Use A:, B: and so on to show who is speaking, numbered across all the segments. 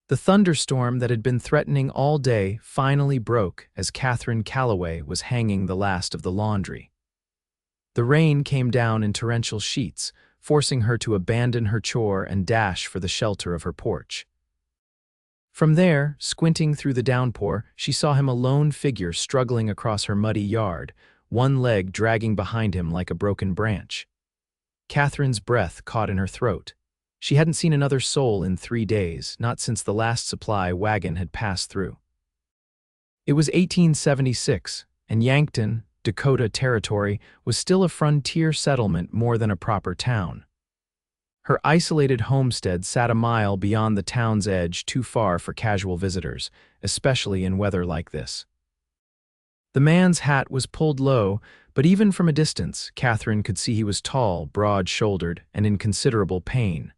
A: The thunderstorm that had been threatening all day finally broke as Katherine Calloway was hanging the last of the laundry. The rain came down in torrential sheets, forcing her to abandon her chore and dash for the shelter of her porch. From there, squinting through the downpour, she saw him a lone figure struggling across her muddy yard, one leg dragging behind him like a broken branch. Catherine's breath caught in her throat. She hadn't seen another soul in 3 days, not since the last supply wagon had passed through. It was 1876, and Yankton, Dakota Territory, was still a frontier settlement more than a proper town. Her isolated homestead sat a mile beyond the town's edge, too far for casual visitors, especially in weather like this. The man's hat was pulled low, but even from a distance, Katherine could see he was tall, broad-shouldered, and in considerable pain.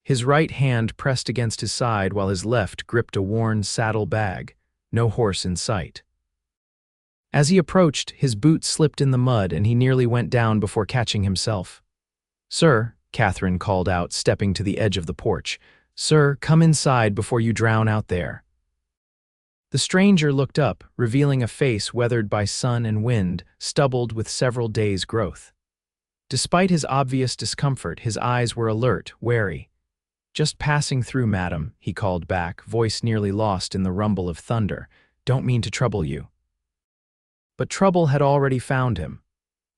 A: His right hand pressed against his side while his left gripped a worn saddle bag, no horse in sight. As he approached, his boot slipped in the mud and he nearly went down before catching himself. "Sir," Katherine called out, stepping to the edge of the porch. "Sir, come inside before you drown out there." The stranger looked up, revealing a face weathered by sun and wind, stubbled with several days' growth. Despite his obvious discomfort, his eyes were alert, wary. "Just passing through, madam," he called back, voice nearly lost in the rumble of thunder. "Don't mean to trouble you." But trouble had already found him.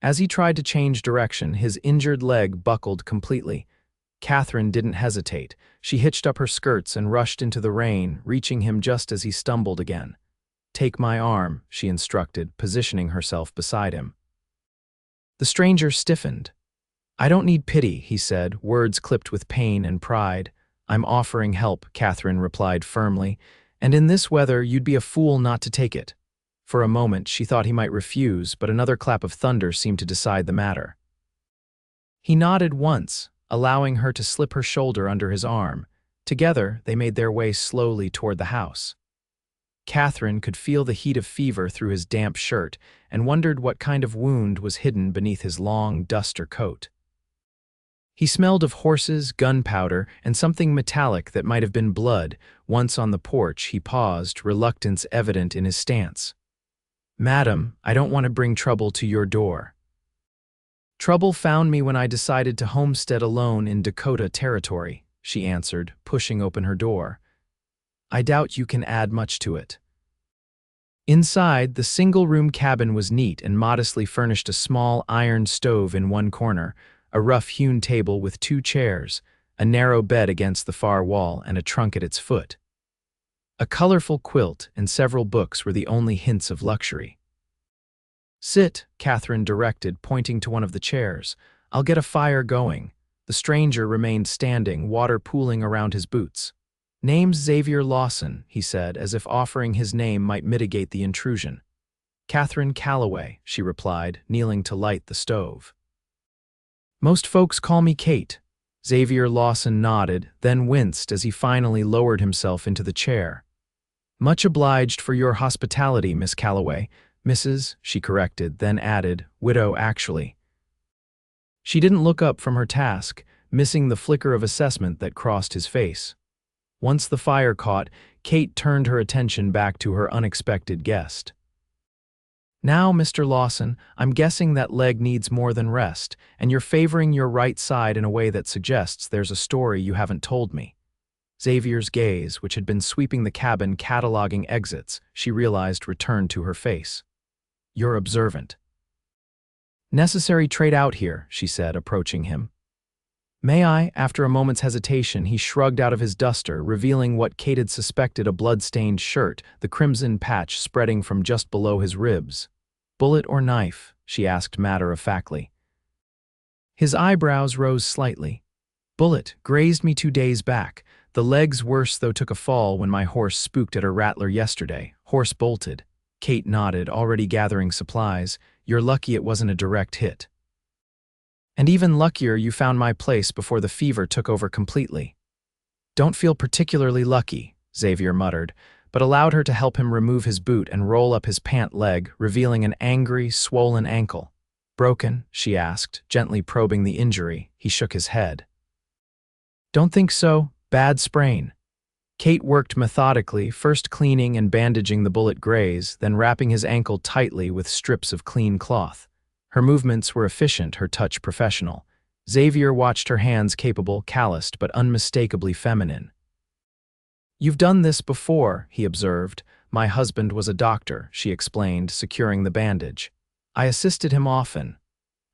A: As he tried to change direction, his injured leg buckled completely. Katherine didn't hesitate. She hitched up her skirts and rushed into the rain, reaching him just as he stumbled again. "Take my arm," she instructed, positioning herself beside him. The stranger stiffened. "I don't need pity," he said, words clipped with pain and pride. "I'm offering help," Katherine replied firmly, "and in this weather you'd be a fool not to take it." For a moment she thought he might refuse, but another clap of thunder seemed to decide the matter. He nodded once, allowing her to slip her shoulder under his arm. Together they made their way slowly toward the house. Katherine could feel the heat of fever through his damp shirt and wondered what kind of wound was hidden beneath his long duster coat. He smelled of horses, gunpowder, and something metallic that might have been blood. Once on the porch, he paused, reluctance evident in his stance. "Madam, I don't want to bring trouble to your door." "Trouble found me when I decided to homestead alone in Dakota Territory," she answered, pushing open her door. "I doubt you can add much to it." Inside, the single-room cabin was neat and modestly furnished, a small iron stove in one corner, a rough-hewn table with 2 chairs, a narrow bed against the far wall, and a trunk at its foot. A colorful quilt and several books were the only hints of luxury. "Sit," Katherine directed, pointing to one of the chairs. "I'll get a fire going." The stranger remained standing, water pooling around his boots. "Name's Xavier Lawson," he said, as if offering his name might mitigate the intrusion. "Katherine Calloway," she replied, kneeling to light the stove. "Most folks call me Kate." Xavier Lawson nodded, then winced as he finally lowered himself into the chair. "Much obliged for your hospitality, Miss Calloway." "Mrs.," she corrected, then added, "widow, actually." She didn't look up from her task, missing the flicker of assessment that crossed his face. Once the fire caught, Kate turned her attention back to her unexpected guest. "Now, Mr. Lawson, I'm guessing that leg needs more than rest, and you're favoring your right side in a way that suggests there's a story you haven't told me." Xavier's gaze, which had been sweeping the cabin cataloging exits, she realized returned to her face. "You're observant." "Necessary trait out here," she said, approaching him. "May I?" After a moment's hesitation, he shrugged out of his duster, revealing what Kate had suspected, a blood-stained shirt, the crimson patch spreading from just below his ribs. "Bullet or knife?" she asked matter-of-factly. His eyebrows rose slightly. "Bullet, grazed me 2 days back. The leg's worse, though took a fall when my horse spooked at a rattler yesterday. Horse bolted." Kate nodded, already gathering supplies. "You're lucky it wasn't a direct hit." "And even luckier you found my place before the fever took over completely." "Don't feel particularly lucky," Xavier muttered, but allowed her to help him remove his boot and roll up his pant leg, revealing an angry, swollen ankle. "Broken?" she asked, gently probing the injury. He shook his head. "Don't think so. Bad sprain." Kate worked methodically, first cleaning and bandaging the bullet graze, then wrapping his ankle tightly with strips of clean cloth. Her movements were efficient, her touch professional. Xavier watched her hands capable, calloused, but unmistakably feminine. "You've done this before," he observed. "My husband was a doctor," she explained, securing the bandage. "I assisted him often.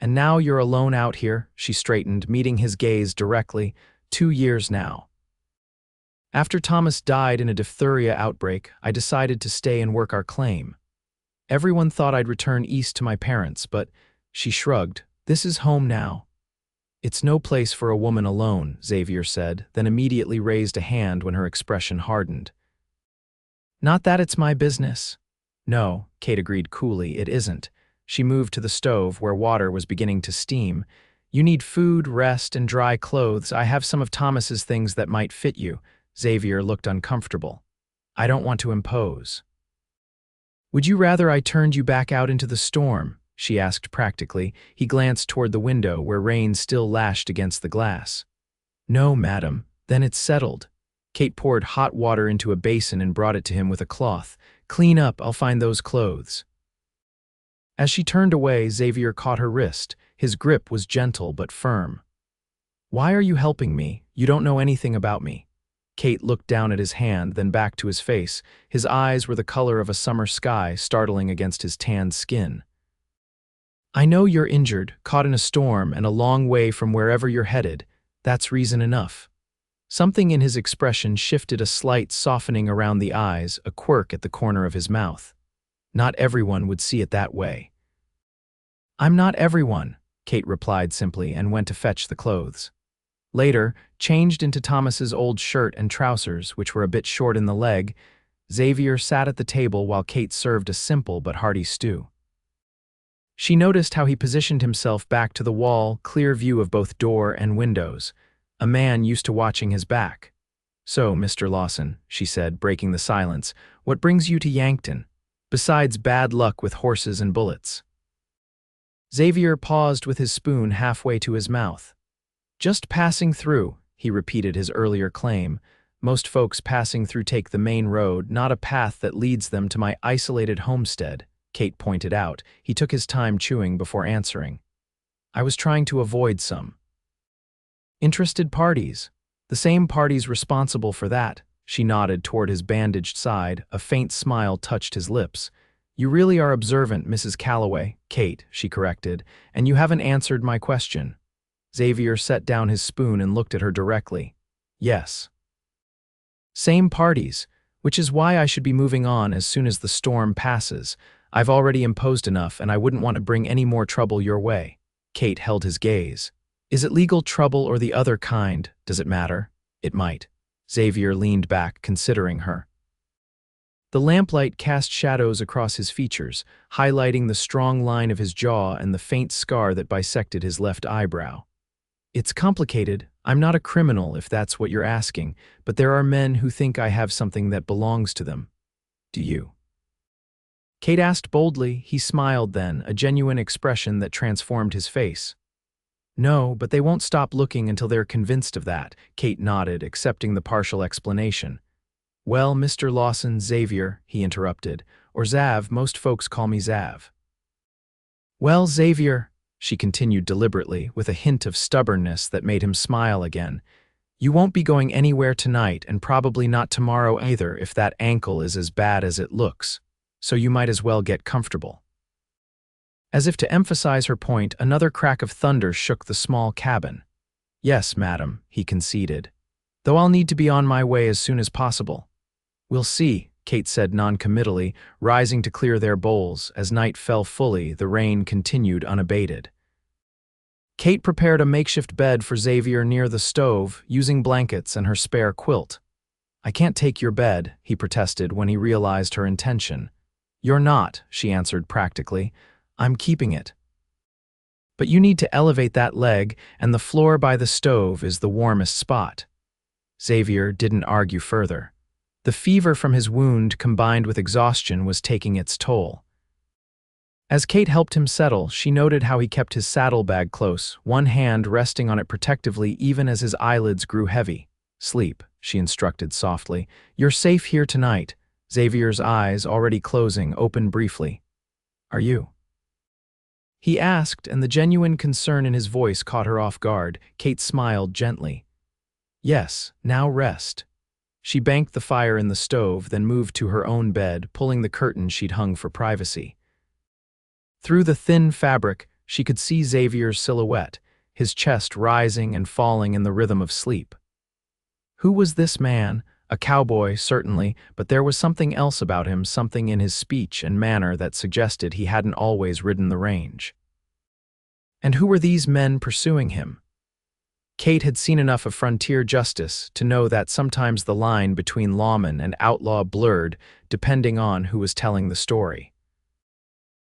A: And now you're alone out here," she straightened, meeting his gaze directly. "2 years now. After Thomas died in a diphtheria outbreak, I decided to stay and work our claim. Everyone thought I'd return east to my parents, but," she shrugged, "this is home now." "It's no place for a woman alone," Xavier said, then immediately raised a hand when her expression hardened. "Not that it's my business." "No," Kate agreed coolly, "it isn't." She moved to the stove where water was beginning to steam. "You need food, rest, and dry clothes. I have some of Thomas's things that might fit you." Xavier looked uncomfortable. "I don't want to impose." "Would you rather I turned you back out into the storm?" she asked practically. He glanced toward the window where rain still lashed against the glass. "No, madam. Then it's settled." Kate poured hot water into a basin and brought it to him with a cloth. "Clean up, I'll find those clothes." As she turned away, Xavier caught her wrist. His grip was gentle but firm. "Why are you helping me? You don't know anything about me." Kate looked down at his hand, then back to his face. His eyes were the color of a summer sky, startling against his tanned skin. "I know you're injured, caught in a storm, and a long way from wherever you're headed. That's reason enough." Something in his expression shifted, a slight softening around the eyes, a quirk at the corner of his mouth. Not everyone would see it that way. "I'm not everyone," Kate replied simply and went to fetch the clothes. Later, changed into Thomas's old shirt and trousers, which were a bit short in the leg, Xavier sat at the table while Kate served a simple but hearty stew. She noticed how he positioned himself back to the wall, clear view of both door and windows, a man used to watching his back. "So, Mr. Lawson," she said, breaking the silence, "what brings you to Yankton, besides bad luck with horses and bullets?" Xavier paused with his spoon halfway to his mouth. "Just passing through," he repeated his earlier claim. "Most folks passing through take the main road, not a path that leads them to my isolated homestead," Kate pointed out. He took his time chewing before answering. "I was trying to avoid some interested parties. The same parties responsible for that." She nodded toward his bandaged side. A faint smile touched his lips. "You really are observant, Mrs. Calloway." "Kate," she corrected, "and you haven't answered my question." Xavier set down his spoon and looked at her directly. "Yes." "Same parties, which is why I should be moving on as soon as the storm passes. I've already imposed enough, and I wouldn't want to bring any more trouble your way." Kate held his gaze. "Is it legal trouble or the other kind? Does it matter?" "It might." Xavier leaned back, considering her. The lamplight cast shadows across his features, highlighting the strong line of his jaw and the faint scar that bisected his left eyebrow. "It's complicated. I'm not a criminal, if that's what you're asking, but there are men who think I have something that belongs to them. Do you?" Kate asked boldly. He smiled then, a genuine expression that transformed his face. "No, but they won't stop looking until they're convinced of that." Kate nodded, accepting the partial explanation. "Well, Mr. Lawson, Xavier," he interrupted, "or Zav, most folks call me Zav." "Well, Xavier," she continued deliberately, with a hint of stubbornness that made him smile again, "you won't be going anywhere tonight, and probably not tomorrow either if that ankle is as bad as it looks, so you might as well get comfortable." As if to emphasize her point, another crack of thunder shook the small cabin. "Yes, madam," he conceded, "though I'll need to be on my way as soon as possible." "We'll see," Kate said noncommittally, rising to clear their bowls. As night fell fully, the rain continued unabated. Kate prepared a makeshift bed for Xavier near the stove, using blankets and her spare quilt. "I can't take your bed," he protested when he realized her intention. "You're not," she answered practically. "I'm keeping it. But you need to elevate that leg, and the floor by the stove is the warmest spot." Xavier didn't argue further. The fever from his wound combined with exhaustion was taking its toll. As Kate helped him settle, she noted how he kept his saddlebag close, one hand resting on it protectively even as his eyelids grew heavy. "Sleep," she instructed softly. "You're safe here tonight." Xavier's eyes, already closing, opened briefly. "Are you?" he asked, and the genuine concern in his voice caught her off guard. Kate smiled gently. "Yes, now rest." She banked the fire in the stove, then moved to her own bed, pulling the curtain she'd hung for privacy. Through the thin fabric, she could see Xavier's silhouette, his chest rising and falling in the rhythm of sleep. Who was this man? A cowboy, certainly, but there was something else about him, something in his speech and manner that suggested he hadn't always ridden the range. And who were these men pursuing him? Kate had seen enough of frontier justice to know that sometimes the line between lawman and outlaw blurred, depending on who was telling the story.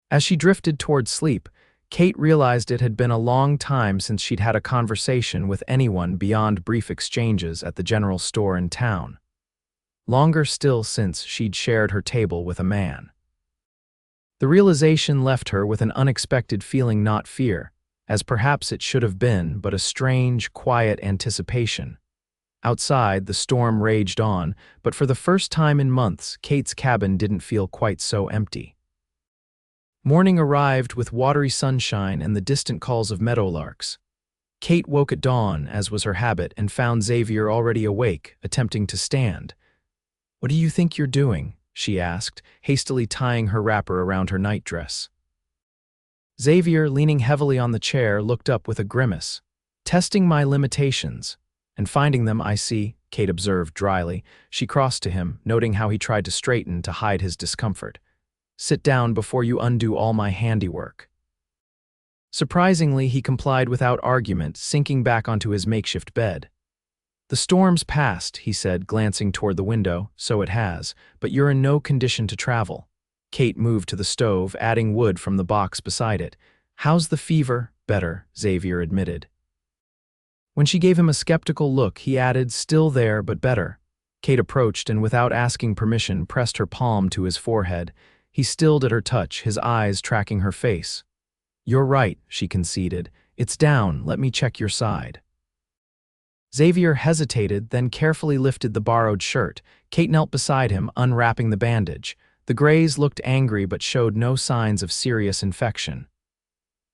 A: As she drifted toward sleep, Kate realized it had been a long time since she'd had a conversation with anyone beyond brief exchanges at the general store in town. Longer still since she'd shared her table with a man. The realization left her with an unexpected feeling, not fear, as perhaps it should have been, but a strange, quiet anticipation. Outside, the storm raged on, but for the first time in months, Kate's cabin didn't feel quite so empty. Morning arrived with watery sunshine and the distant calls of meadowlarks. Kate woke at dawn, as was her habit, and found Xavier already awake, attempting to stand. "What do you think you're doing?" she asked, hastily tying her wrapper around her nightdress. Xavier, leaning heavily on the chair, looked up with a grimace. "Testing my limitations, and finding them, I see," Kate observed dryly. She crossed to him, noting how he tried to straighten to hide his discomfort. "Sit down before you undo all my handiwork." Surprisingly, he complied without argument, sinking back onto his makeshift bed. "The storm's passed," he said, glancing toward the window. "So it has, but you're in no condition to travel." Kate moved to the stove, adding wood from the box beside it. "How's the fever?" "Better," Xavier admitted. When she gave him a skeptical look, he added, "Still there, but better." Kate approached and, without asking permission, pressed her palm to his forehead. He stilled at her touch, his eyes tracking her face. "You're right," she conceded. "It's down. Let me check your side." Xavier hesitated, then carefully lifted the borrowed shirt. Kate knelt beside him, unwrapping the bandage. The graze looked angry but showed no signs of serious infection.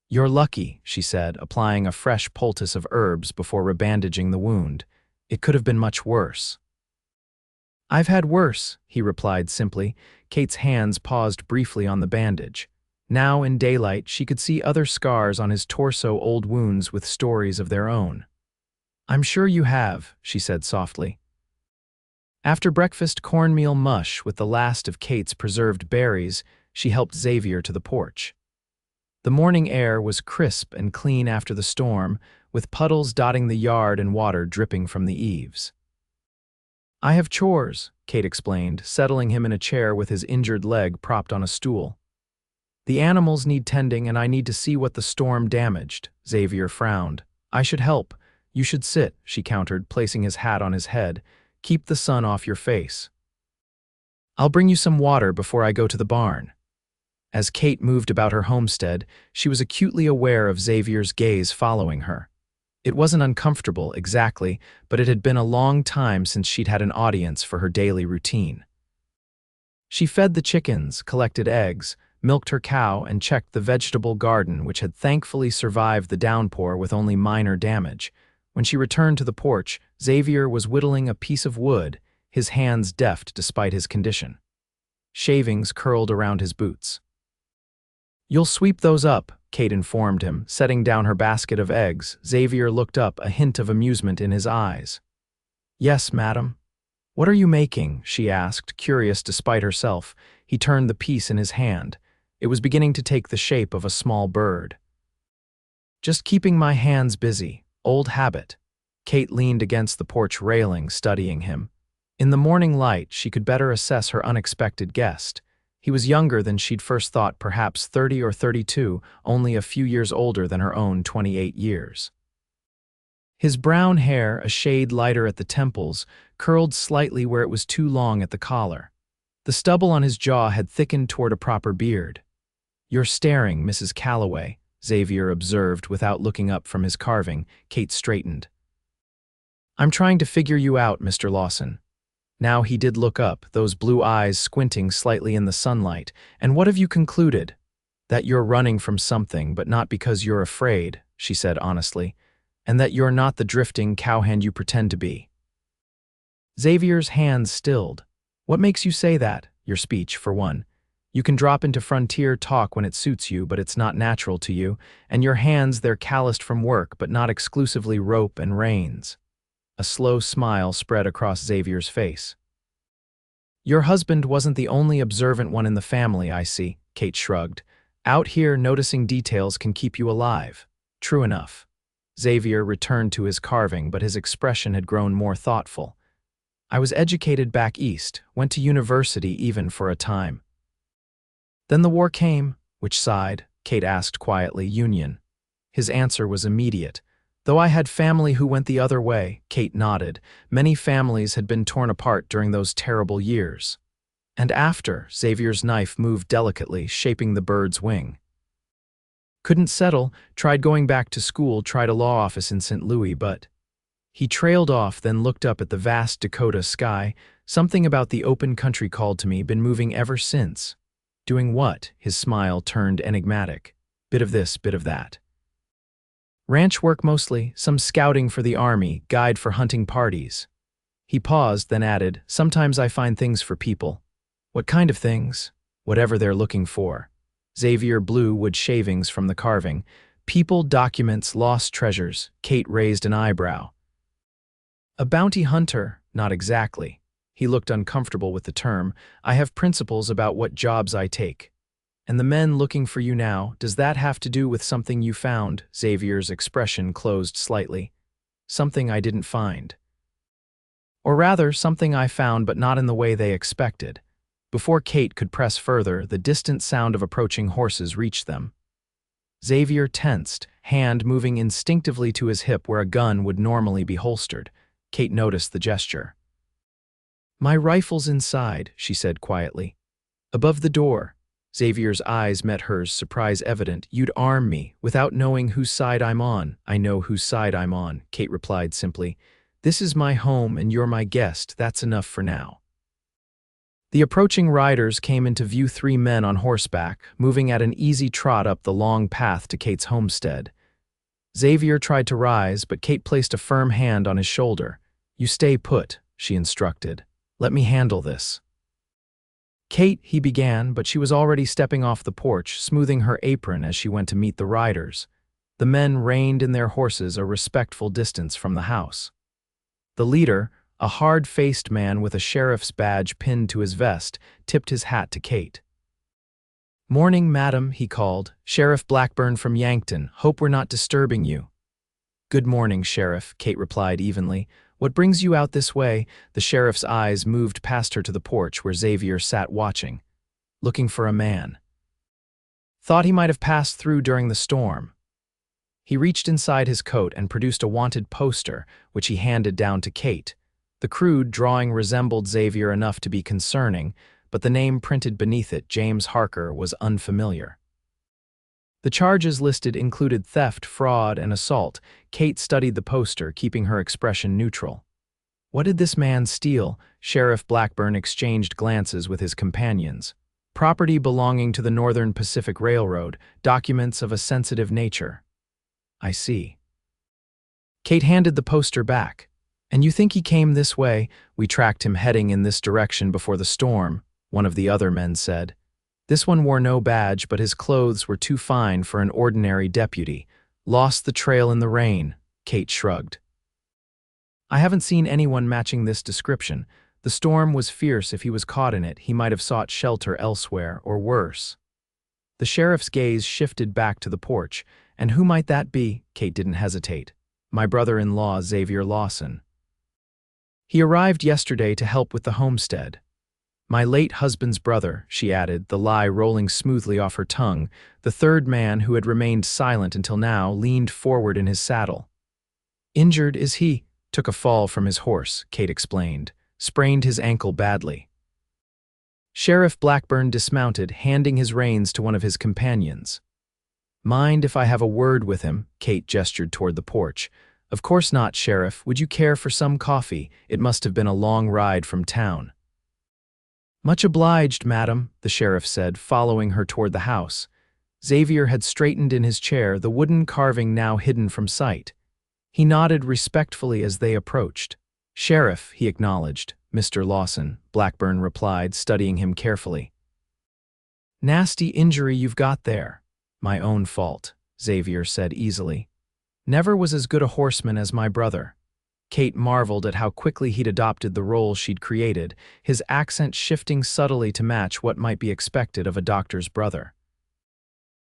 A: "You're lucky," she said, applying a fresh poultice of herbs before rebandaging the wound. "It could have been much worse." "I've had worse," he replied simply. Kate's hands paused briefly on the bandage. Now, in daylight, she could see other scars on his torso, old wounds with stories of their own. "I'm sure you have," she said softly. After breakfast cornmeal mush with the last of Kate's preserved berries, she helped Xavier to the porch. The morning air was crisp and clean after the storm, with puddles dotting the yard and water dripping from the eaves. "I have chores," Kate explained, settling him in a chair with his injured leg propped on a stool. "The animals need tending, and I need to see what the storm damaged." Xavier frowned. "I should help." "You should sit," she countered, placing his hat on his head. "Keep the sun off your face." "I'll bring you some water before I go to the barn." As Kate moved about her homestead, she was acutely aware of Xavier's gaze following her. It wasn't uncomfortable, exactly, but it had been a long time since she'd had an audience for her daily routine. She fed the chickens, collected eggs, milked her cow, and checked the vegetable garden, which had thankfully survived the downpour with only minor damage. When she returned to the porch, Xavier was whittling a piece of wood, his hands deft despite his condition. Shavings curled around his boots. "You'll sweep those up," Kate informed him, setting down her basket of eggs. Xavier looked up, a hint of amusement in his eyes. "Yes, madam." "What are you making?" she asked, curious despite herself. He turned the piece in his hand. It was beginning to take the shape of a small bird. "Just keeping my hands busy. Old habit." Kate leaned against the porch railing, studying him. In the morning light, she could better assess her unexpected guest. He was younger than she'd first thought, perhaps 30 or 32, only a few years older than her own 28 years. His brown hair, a shade lighter at the temples, curled slightly where it was too long at the collar. The stubble on his jaw had thickened toward a proper beard. "You're staring, Mrs. Calloway," Xavier observed without looking up from his carving. Kate straightened. I'm trying to figure you out, Mr. Lawson. Now he did look up, those blue eyes squinting slightly in the sunlight. And what have you concluded? That you're running from something, but not because you're afraid, she said honestly, and that you're not the drifting cowhand you pretend to be. Xavier's hands stilled. What makes you say that? Your speech, for one. You can drop into frontier talk when it suits you, but it's not natural to you, and your hands, they're calloused from work, but not exclusively rope and reins. A slow smile spread across Xavier's face. Your husband wasn't the only observant one in the family, I see, Kate shrugged. Out here, noticing details can keep you alive. True enough. Xavier returned to his carving, but his expression had grown more thoughtful. I was educated back east, went to university even for a time. Then the war came. Which side? Kate asked quietly. Union. His answer was immediate. Though I had family who went the other way, Kate nodded. Many families had been torn apart during those terrible years. And after, Xavier's knife moved delicately, shaping the bird's wing. Couldn't settle, tried going back to school, tried a law office in St. Louis, but... He trailed off, then looked up at the vast Dakota sky. Something about the open country called to me, been moving ever since. Doing what? His smile turned enigmatic. Bit of this, bit of that. Ranch work mostly, some scouting for the army, guide for hunting parties. He paused, then added, sometimes I find things for people. What kind of things? Whatever they're looking for. Xavier blew wood shavings from the carving. People, documents, lost treasures. Kate raised an eyebrow. A bounty hunter? Not exactly. He looked uncomfortable with the term. I have principles about what jobs I take. And the men looking for you now, does that have to do with something you found? Xavier's expression closed slightly. Something I didn't find. Or rather, something I found but not in the way they expected. Before Kate could press further, the distant sound of approaching horses reached them. Xavier tensed, hand moving instinctively to his hip where a gun would normally be holstered. Kate noticed the gesture. My rifle's inside, she said quietly. Above the door. Xavier's eyes met hers, surprise evident. You'd arm me, without knowing whose side I'm on. I know whose side I'm on, Kate replied simply. This is my home and you're my guest, that's enough for now. The approaching riders came into view, 3 men on horseback, moving at an easy trot up the long path to Kate's homestead. Xavier tried to rise, but Kate placed a firm hand on his shoulder. You stay put, she instructed. Let me handle this. Kate, he began, but she was already stepping off the porch, smoothing her apron as she went to meet the riders. The men reined in their horses a respectful distance from the house. The leader, a hard-faced man with a sheriff's badge pinned to his vest, tipped his hat to Kate. Morning, madam, he called. Sheriff Blackburn from Yankton. Hope we're not disturbing you. Good morning, Sheriff, Kate replied evenly. What brings you out this way? The sheriff's eyes moved past her to the porch where Xavier sat watching. Looking for a man. Thought he might have passed through during the storm. He reached inside his coat and produced a wanted poster, which he handed down to Kate. The crude drawing resembled Xavier enough to be concerning, but the name printed beneath it, James Harker, was unfamiliar. The charges listed included theft, fraud, and assault. Kate studied the poster, keeping her expression neutral. What did this man steal? Sheriff Blackburn exchanged glances with his companions. Property belonging to the Northern Pacific Railroad, documents of a sensitive nature. I see. Kate handed the poster back. And you think he came this way? We tracked him heading in this direction before the storm, one of the other men said. This one wore no badge, but his clothes were too fine for an ordinary deputy. Lost the trail in the rain, Kate shrugged. I haven't seen anyone matching this description. The storm was fierce. If he was caught in it, he might have sought shelter elsewhere, or worse. The sheriff's gaze shifted back to the porch. And who might that be? Kate didn't hesitate. My brother-in-law, Xavier Lawson. He arrived yesterday to help with the homestead. My late husband's brother, she added, the lie rolling smoothly off her tongue. The third man, who had remained silent until now, leaned forward in his saddle. Injured, is he? Took a fall from his horse, Kate explained. Sprained his ankle badly. Sheriff Blackburn dismounted, handing his reins to one of his companions. Mind if I have a word with him? Kate gestured toward the porch. "Of course not, Sheriff. Would you care for some coffee? It must have been a long ride from town." "Much obliged, madam," the sheriff said, following her toward the house. Xavier had straightened in his chair, the wooden carving now hidden from sight. He nodded respectfully as they approached. "Sheriff," he acknowledged. "Mr. Lawson," Blackburn replied, studying him carefully. "Nasty injury you've got there." "My own fault," Xavier said easily. "Never was as good a horseman as my brother." Kate marveled at how quickly he'd adopted the role she'd created, his accent shifting subtly to match what might be expected of a doctor's brother.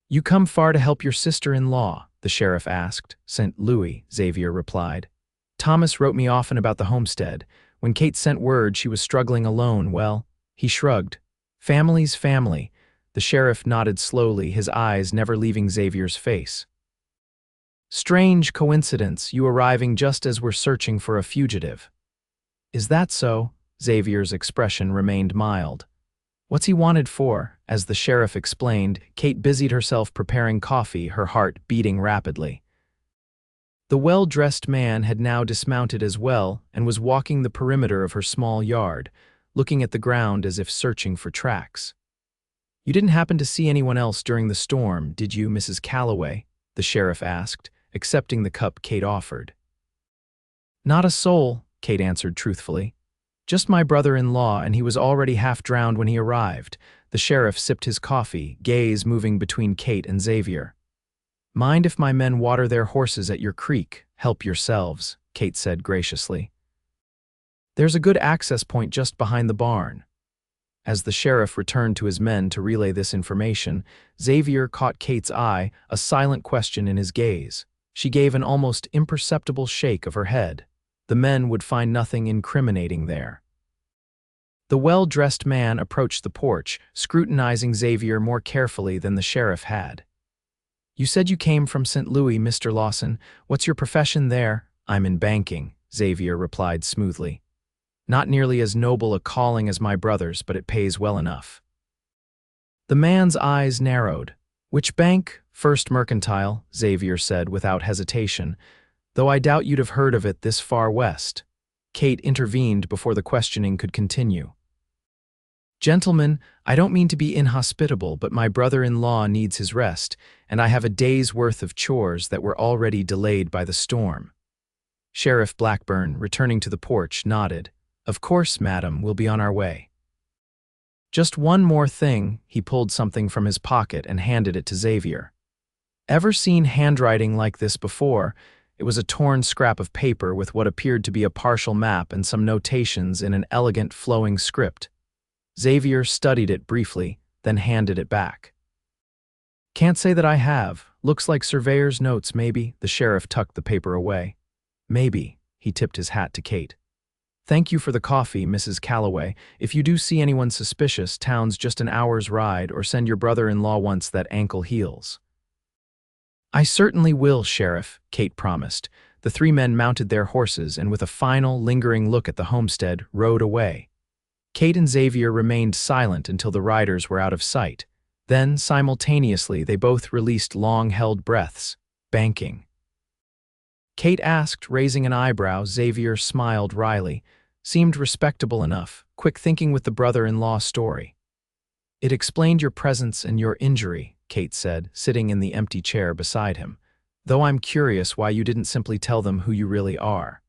A: "You come far to help your sister-in-law?" the sheriff asked. "St. Louis," Xavier replied. "Thomas wrote me often about the homestead. When Kate sent word she was struggling alone, well," he shrugged. "Family's family." The sheriff nodded slowly, his eyes never leaving Xavier's face. "Strange coincidence, you arriving just as we're searching for a fugitive." "Is that so?" Xavier's expression remained mild. "What's he wanted for?" As the sheriff explained, Kate busied herself preparing coffee, her heart beating rapidly. The well-dressed man had now dismounted as well and was walking the perimeter of her small yard, looking at the ground as if searching for tracks. "You didn't happen to see anyone else during the storm, did you, Mrs. Calloway?" the sheriff asked, accepting the cup Kate offered. "Not a soul," Kate answered truthfully. "Just my brother-in-law, and he was already half drowned when he arrived." The sheriff sipped his coffee, gaze moving between Kate and Xavier. "Mind if my men water their horses at your creek? Help yourselves," Kate said graciously. "There's a good access point just behind the barn." As the sheriff returned to his men to relay this information, Xavier caught Kate's eye, a silent question in his gaze. She gave an almost imperceptible shake of her head. The men would find nothing incriminating there. The well-dressed man approached the porch, scrutinizing Xavier more carefully than the sheriff had. "You said you came from St. Louis, Mr. Lawson. What's your profession there?" "I'm in banking," Xavier replied smoothly. "Not nearly as noble a calling as my brother's, but it pays well enough." The man's eyes narrowed. "Which bank?" "First Mercantile," Xavier said without hesitation, "though I doubt you'd have heard of it this far west." Kate intervened before the questioning could continue. "Gentlemen, I don't mean to be inhospitable, but my brother-in-law needs his rest, and I have a day's worth of chores that were already delayed by the storm." Sheriff Blackburn, returning to the porch, nodded. "Of course, madam, we'll be on our way." "Just one more thing," he pulled something from his pocket and handed it to Xavier. "Ever seen handwriting like this before?" It was a torn scrap of paper with what appeared to be a partial map and some notations in an elegant flowing script. Xavier studied it briefly, then handed it back. "Can't say that I have. Looks like surveyor's notes, maybe." The sheriff tucked the paper away. "Maybe." He tipped his hat to Kate. "Thank you for the coffee, Mrs. Calloway. If you do see anyone suspicious, town's just an hour's ride, or send your brother-in-law once that ankle heals." "I certainly will, Sheriff," Kate promised. The three men mounted their horses and with a final, lingering look at the homestead, rode away. Kate and Xavier remained silent until the riders were out of sight. Then, simultaneously, they both released long-held breaths. "Banking?" Kate asked, raising an eyebrow. Xavier smiled wryly. "Seemed respectable enough, quick thinking with the brother-in-law story." "It explained your presence and your injury," Kate said, sitting in the empty chair beside him. "Though I'm curious why you didn't simply tell them who you really are.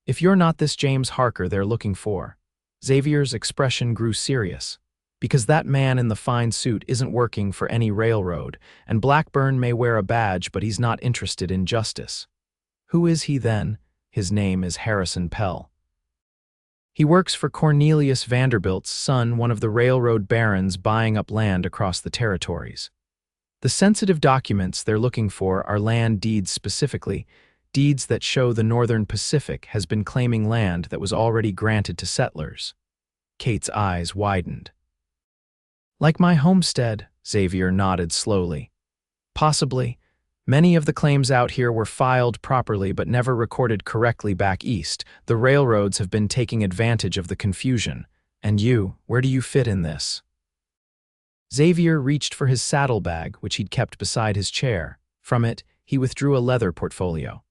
A: If you're not this James Harker they're looking for." Xavier's expression grew serious. "Because that man in the fine suit isn't working for any railroad, and Blackburn may wear a badge, but he's not interested in justice." "Who is he then?" "His name is Harrison Pell. He works for Cornelius Vanderbilt's son, one of the railroad barons buying up land across the territories. The sensitive documents they're looking for are land deeds specifically, deeds that show the Northern Pacific has been claiming land that was already granted to settlers." Kate's eyes widened. "Like my homestead," Xavier nodded slowly. "Possibly. Many of the claims out here were filed properly but never recorded correctly back east. The railroads have been taking advantage of the confusion. And you, where do you fit in this?" Xavier reached for his saddlebag, which he'd kept beside his chair. From it, he withdrew a leather portfolio.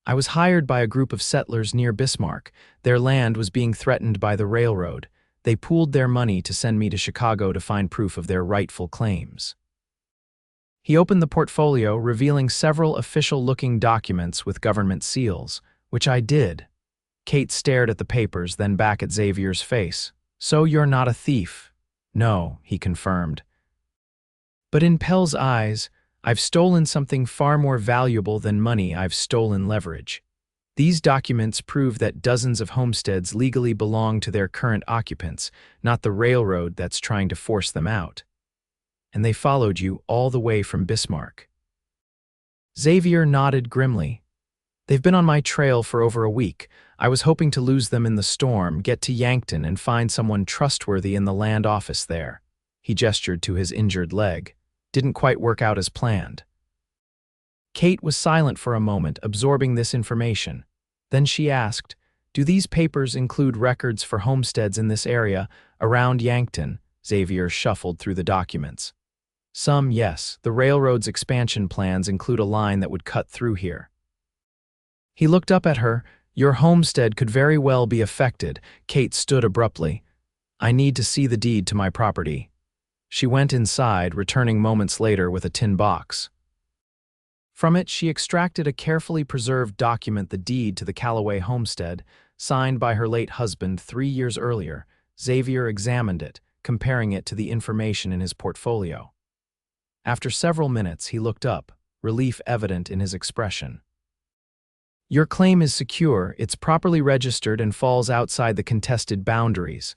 A: I was hired by a group of settlers near Bismarck. Their land was being threatened by the railroad. They pooled their money to send me to Chicago to find proof of their rightful claims. He opened the portfolio, revealing several official-looking documents with government seals, which I did. Kate stared at the papers, then back at Xavier's face. "So you're not a thief?" "No," he confirmed. But in Pell's eyes, "I've stolen something far more valuable than money. I've stolen leverage. These documents prove that dozens of homesteads legally belong to their current occupants, not the railroad that's trying to force them out. And they followed you all the way from Bismarck." Xavier nodded grimly. "They've been on my trail for over a week. I was hoping to lose them in the storm, get to Yankton, and find someone trustworthy in the land office there." He gestured to his injured leg. "Didn't quite work out as planned." Kate was silent for a moment, absorbing this information. Then she asked, "Do these papers include records for homesteads in this area, around Yankton?" Xavier shuffled through the documents. "Some, yes. The railroad's expansion plans include a line that would cut through here." He looked up at her. "Your homestead could very well be affected." Kate stood abruptly. "I need to see the deed to my property." She went inside, returning moments later with a tin box. From it, she extracted a carefully preserved document, the deed to the Calloway homestead, signed by her late husband 3 years earlier. Xavier examined it, comparing it to the information in his portfolio. After several minutes, he looked up, relief evident in his expression. "Your claim is secure, it's properly registered and falls outside the contested boundaries."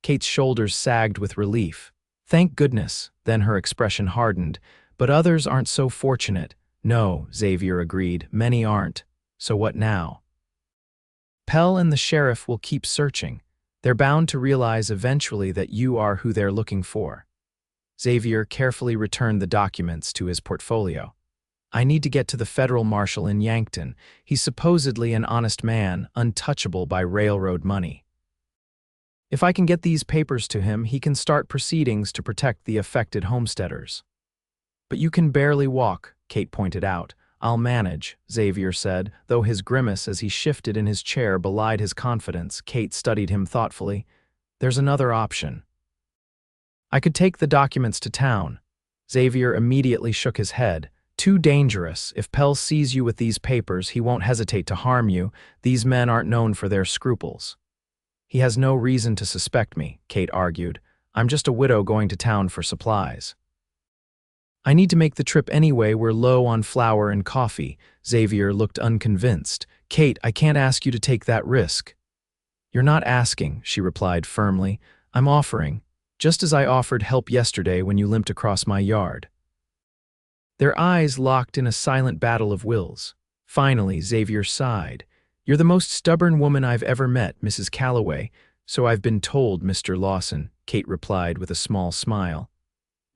A: Kate's shoulders sagged with relief. "Thank goodness." Then her expression hardened. "But others aren't so fortunate." "No," Xavier agreed, "many aren't. So what now?" "Pell and the sheriff will keep searching. They're bound to realize eventually that you are who they're looking for." Xavier carefully returned the documents to his portfolio. "I need to get to the federal marshal in Yankton. He's supposedly an honest man, untouchable by railroad money. If I can get these papers to him, he can start proceedings to protect the affected homesteaders." "But you can barely walk," Kate pointed out. "I'll manage," Xavier said, though his grimace as he shifted in his chair belied his confidence. Kate studied him thoughtfully. "There's another option. I could take the documents to town." Xavier immediately shook his head. "Too dangerous. If Pell sees you with these papers, he won't hesitate to harm you. These men aren't known for their scruples." "He has no reason to suspect me," Kate argued. "I'm just a widow going to town for supplies." "I need to make the trip anyway. We're low on flour and coffee." Xavier looked unconvinced. "Kate, I can't ask you to take that risk." "You're not asking," she replied firmly. "I'm offering, just as I offered help yesterday when you limped across my yard." Their eyes locked in a silent battle of wills. Finally, Xavier sighed. "You're the most stubborn woman I've ever met, Mrs. Calloway." "So I've been told, Mr. Lawson," Kate replied with a small smile.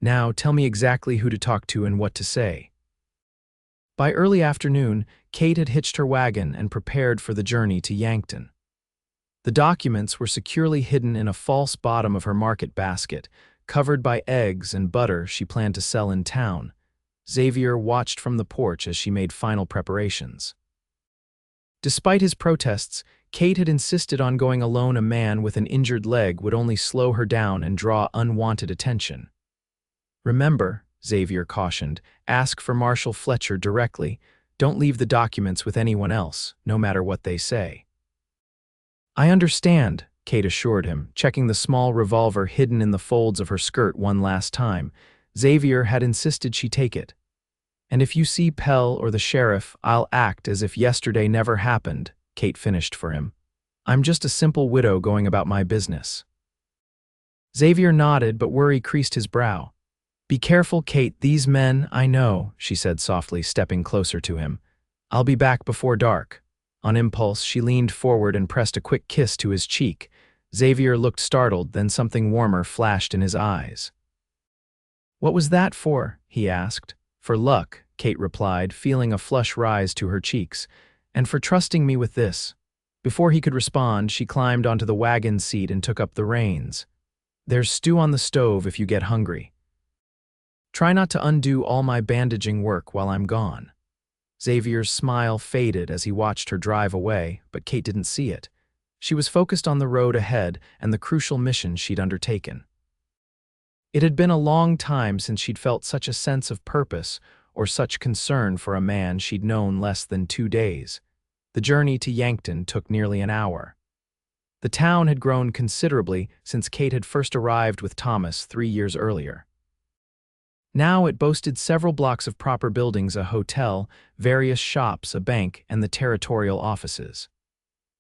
A: "Now tell me exactly who to talk to and what to say." By early afternoon, Kate had hitched her wagon and prepared for the journey to Yankton. The documents were securely hidden in a false bottom of her market basket, covered by eggs and butter she planned to sell in town. Xavier watched from the porch as she made final preparations. Despite his protests, Kate had insisted on going alone. A man with an injured leg would only slow her down and draw unwanted attention. "Remember," Xavier cautioned, "ask for Marshal Fletcher directly. Don't leave the documents with anyone else, no matter what they say." "I understand," Kate assured him, checking the small revolver hidden in the folds of her skirt one last time. Xavier had insisted she take it. "And if you see Pell or the sheriff, I'll act as if yesterday never happened," Kate finished for him. "I'm just a simple widow going about my business." Xavier nodded, but worry creased his brow. "Be careful, Kate. These men, I know," she said softly, stepping closer to him. "I'll be back before dark." On impulse, she leaned forward and pressed a quick kiss to his cheek. Xavier looked startled, then something warmer flashed in his eyes. "What was that for?" he asked. "For luck," Kate replied, feeling a flush rise to her cheeks. "And for trusting me with this." Before he could respond, she climbed onto the wagon seat and took up the reins. "There's stew on the stove if you get hungry. Try not to undo all my bandaging work while I'm gone." Xavier's smile faded as he watched her drive away, but Kate didn't see it. She was focused on the road ahead and the crucial mission she'd undertaken. It had been a long time since she'd felt such a sense of purpose or such concern for a man she'd known less than 2 days. The journey to Yankton took nearly an hour. The town had grown considerably since Kate had first arrived with Thomas 3 years earlier. Now it boasted several blocks of proper buildings, a hotel, various shops, a bank, and the territorial offices.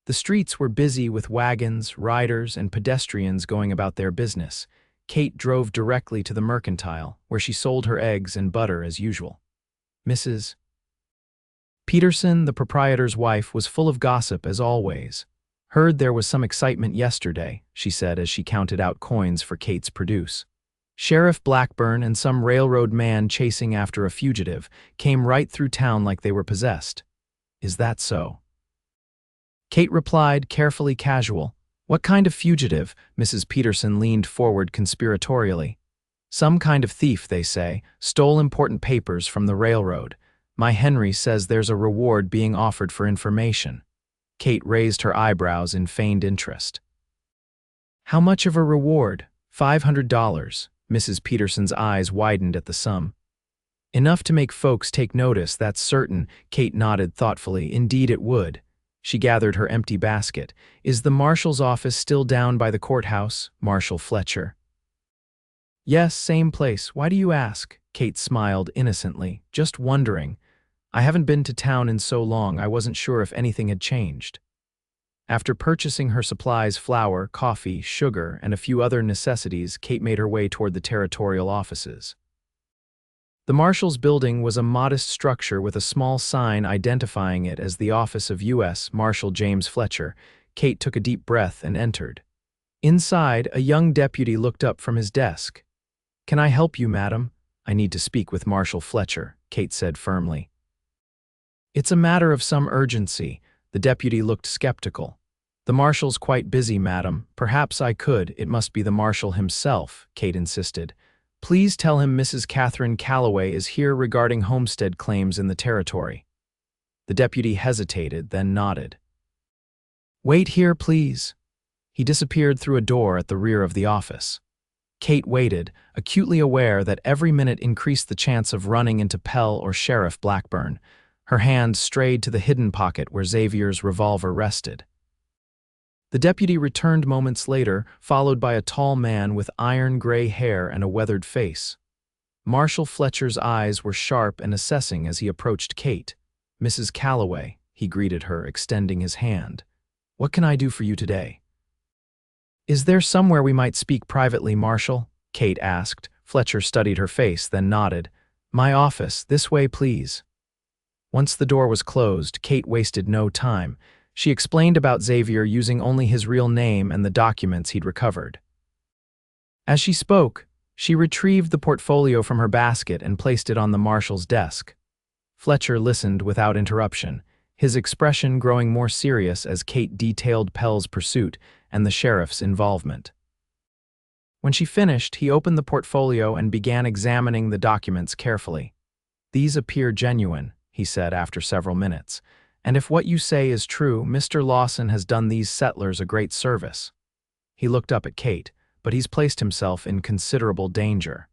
A: The streets were busy with wagons, riders, and pedestrians going about their business. Kate drove directly to the mercantile, where she sold her eggs and butter as usual. Mrs. Peterson, the proprietor's wife, was full of gossip as always. "Heard there was some excitement yesterday," she said as she counted out coins for Kate's produce. "Sheriff Blackburn and some railroad man chasing after a fugitive came right through town like they were possessed. Is that so?" Kate replied, carefully casual. "What kind of fugitive?" Mrs. Peterson leaned forward conspiratorially. "Some kind of thief, they say, stole important papers from the railroad. My Henry says there's a reward being offered for information." Kate raised her eyebrows in feigned interest. "How much of a reward?" $500. Mrs. Peterson's eyes widened at the sum. "Enough to make folks take notice, that's certain." Kate nodded thoughtfully. "Indeed it would." She gathered her empty basket. "Is the marshal's office still down by the courthouse, Marshal Fletcher?" "Yes, same place. Why do you ask?" Kate smiled innocently. "Just wondering. I haven't been to town in so long, I wasn't sure if anything had changed." After purchasing her supplies, flour, coffee, sugar, and a few other necessities, Kate made her way toward the territorial offices. The marshal's building was a modest structure with a small sign identifying it as the office of U.S. Marshal James Fletcher. Kate took a deep breath and entered. Inside, a young deputy looked up from his desk. "Can I help you, madam?" "I need to speak with Marshal Fletcher," Kate said firmly. "It's a matter of some urgency." The deputy looked skeptical. "The marshal's quite busy, madam. Perhaps I could." "It must be the marshal himself," Kate insisted. "Please tell him Mrs. Katherine Calloway is here regarding homestead claims in the territory." The deputy hesitated, then nodded. "Wait here, please." He disappeared through a door at the rear of the office. Kate waited, acutely aware that every minute increased the chance of running into Pell or Sheriff Blackburn. Her hand strayed to the hidden pocket where Xavier's revolver rested. The deputy returned moments later, followed by a tall man with iron-gray hair and a weathered face. Marshal Fletcher's eyes were sharp and assessing as he approached Kate. "Mrs. Calloway," he greeted her, extending his hand. "What can I do for you today?" "Is there somewhere we might speak privately, Marshal?" Kate asked. Fletcher studied her face, then nodded. "My office, this way, please." Once the door was closed, Kate wasted no time. She explained about Xavier using only his real name and the documents he'd recovered. As she spoke, she retrieved the portfolio from her basket and placed it on the marshal's desk. Fletcher listened without interruption, his expression growing more serious as Kate detailed Pell's pursuit and the sheriff's involvement. When she finished, he opened the portfolio and began examining the documents carefully. "These appear genuine," he said after several minutes. "And if what you say is true, Mr. Lawson has done these settlers a great service." He looked up at Kate, "But he's placed himself in considerable danger.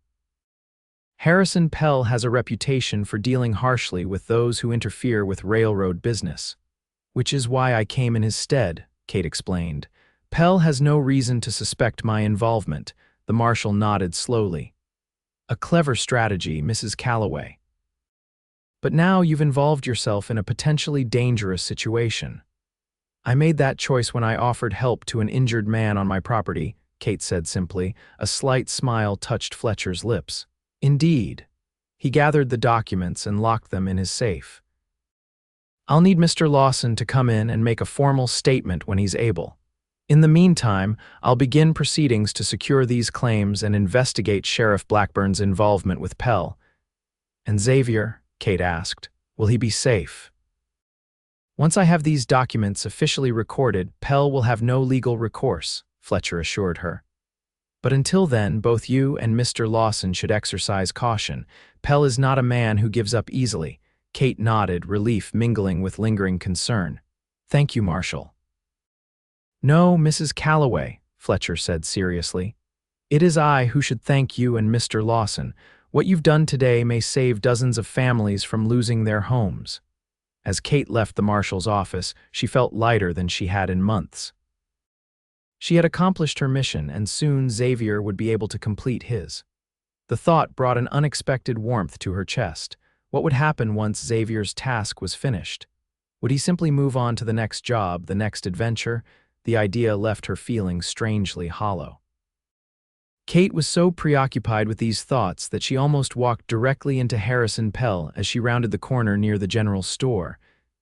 A: Harrison Pell has a reputation for dealing harshly with those who interfere with railroad business. Which is why I came in his stead," Kate explained. "Pell has no reason to suspect my involvement." The marshal nodded slowly. "A clever strategy, Mrs. Calloway. But now you've involved yourself in a potentially dangerous situation." "I made that choice when I offered help to an injured man on my property," Kate said simply. A slight smile touched Fletcher's lips. "Indeed." He gathered the documents and locked them in his safe. "I'll need Mr. Lawson to come in and make a formal statement when he's able. In the meantime, I'll begin proceedings to secure these claims and investigate Sheriff Blackburn's involvement with Pell." "And Xavier?" Kate asked. "Will he be safe?" "Once I have these documents officially recorded, Pell will have no legal recourse," Fletcher assured her. "But until then, both you and Mr. Lawson should exercise caution. Pell is not a man who gives up easily." Kate nodded, relief mingling with lingering concern. Thank you, Marshal. No, Mrs. Calloway, Fletcher said seriously. It is I who should thank you and Mr. Lawson. What you've done today may save dozens of families from losing their homes. As Kate left the marshal's office, she felt lighter than she had in months. She had accomplished her mission, and soon Xavier would be able to complete his. The thought brought an unexpected warmth to her chest. What would happen once Xavier's task was finished? Would he simply move on to the next job, the next adventure? The idea left her feeling strangely hollow. Kate was so preoccupied with these thoughts that she almost walked directly into Harrison Pell as she rounded the corner near the general store.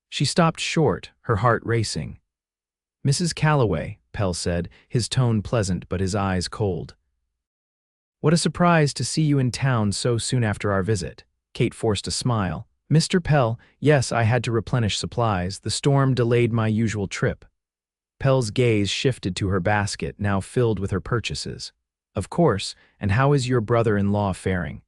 A: She stopped short, her heart racing. Mrs. Calloway, Pell said, his tone pleasant but his eyes cold. What a surprise to see you in town so soon after our visit. Kate forced a smile. Mr. Pell, yes, I had to replenish supplies. The storm delayed my usual trip. Pell's gaze shifted to her basket, now filled with her purchases. Of course, and how is your brother-in-law faring?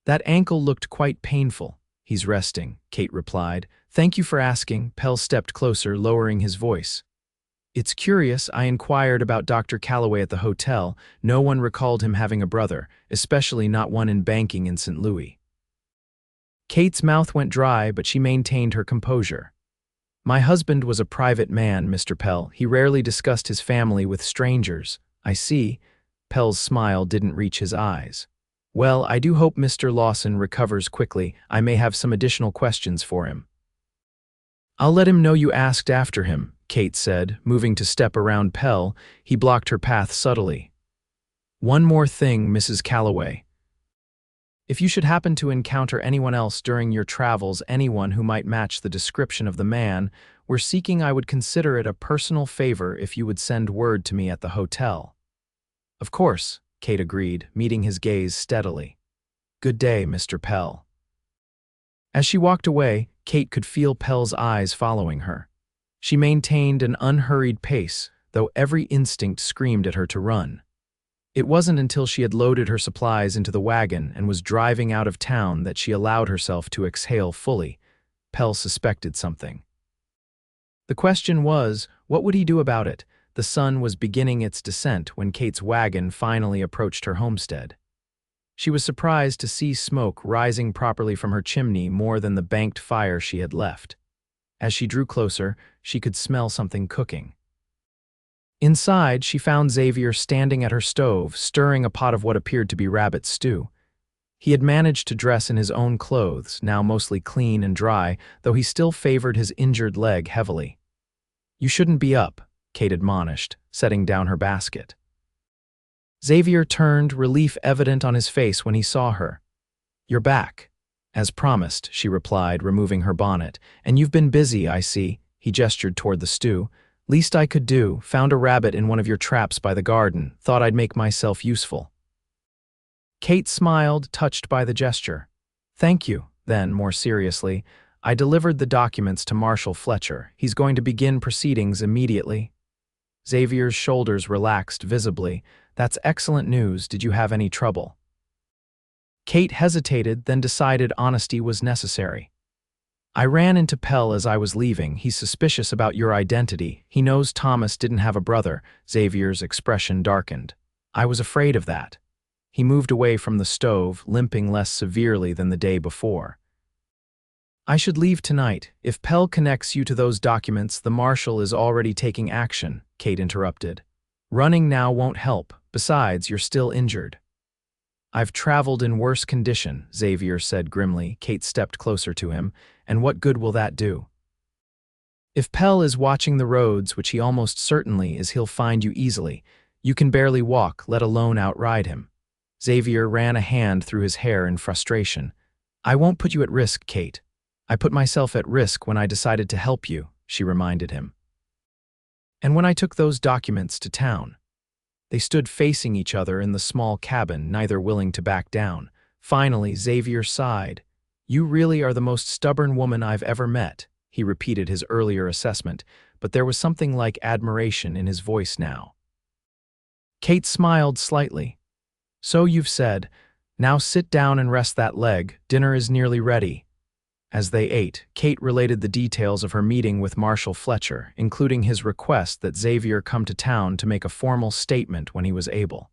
A: That ankle looked quite painful. He's resting, Kate replied. Thank you for asking. Pell stepped closer, lowering his voice. It's curious, I inquired about Dr. Calloway at the hotel. No one recalled him having a brother, especially not one in banking in St. Louis. Kate's mouth went dry, but she maintained her composure. My husband was a private man, Mr. Pell. He rarely discussed his family with strangers. I see. Pell's smile didn't reach his eyes. Well, I do hope Mr. Lawson recovers quickly. I may have some additional questions for him. I'll let him know you asked after him, Kate said, moving to step around Pell. He blocked her path subtly. One more thing, Mrs. Calloway. If you should happen to encounter anyone else during your travels, anyone who might match the description of the man we're seeking, I would consider it a personal favor if you would send word to me at the hotel. Of course, Kate agreed, meeting his gaze steadily. Good day, Mr. Pell. As she walked away, Kate could feel Pell's eyes following her. She maintained an unhurried pace, though every instinct screamed at her to run. It wasn't until she had loaded her supplies into the wagon and was driving out of town that she allowed herself to exhale fully. Pell suspected something. The question was, what would he do about it? The sun was beginning its descent when Kate's wagon finally approached her homestead. She was surprised to see smoke rising properly from her chimney more than the banked fire she had left. As she drew closer, she could smell something cooking. Inside, she found Xavier standing at her stove, stirring a pot of what appeared to be rabbit stew. He had managed to dress in his own clothes, now mostly clean and dry, though he still favored his injured leg heavily. You shouldn't be up, Kate admonished, setting down her basket. Xavier turned, relief evident on his face when he saw her. You're back. As promised, she replied, removing her bonnet. And you've been busy, I see. He gestured toward the stew. Least I could do, found a rabbit in one of your traps by the garden, thought I'd make myself useful. Kate smiled, touched by the gesture. Thank you. Then, more seriously, I delivered the documents to Marshal Fletcher. He's going to begin proceedings immediately. Xavier's shoulders relaxed visibly. That's excellent news. Did you have any trouble? Kate hesitated, then decided honesty was necessary. I ran into Pell as I was leaving. He's suspicious about your identity. He knows Thomas didn't have a brother. Xavier's expression darkened. I was afraid of that. He moved away from the stove, limping less severely than the day before. I should leave tonight. If Pell connects you to those documents, the marshal is already taking action, Kate interrupted. Running now won't help. Besides, you're still injured. I've traveled in worse condition, Xavier said grimly. Kate stepped closer to him. And what good will that do? If Pell is watching the roads, which he almost certainly is, he'll find you easily. You can barely walk, let alone outride him. Xavier ran a hand through his hair in frustration. I won't put you at risk, Kate. I put myself at risk when I decided to help you, she reminded him. And when I took those documents to town. They stood facing each other in the small cabin, neither willing to back down. Finally, Xavier sighed. You really are the most stubborn woman I've ever met, he repeated his earlier assessment, but there was something like admiration in his voice now. Kate smiled slightly. So you've said. Now sit down and rest that leg. Dinner is nearly ready. As they ate, Kate related the details of her meeting with Marshall Fletcher, including his request that Xavier come to town to make a formal statement when he was able.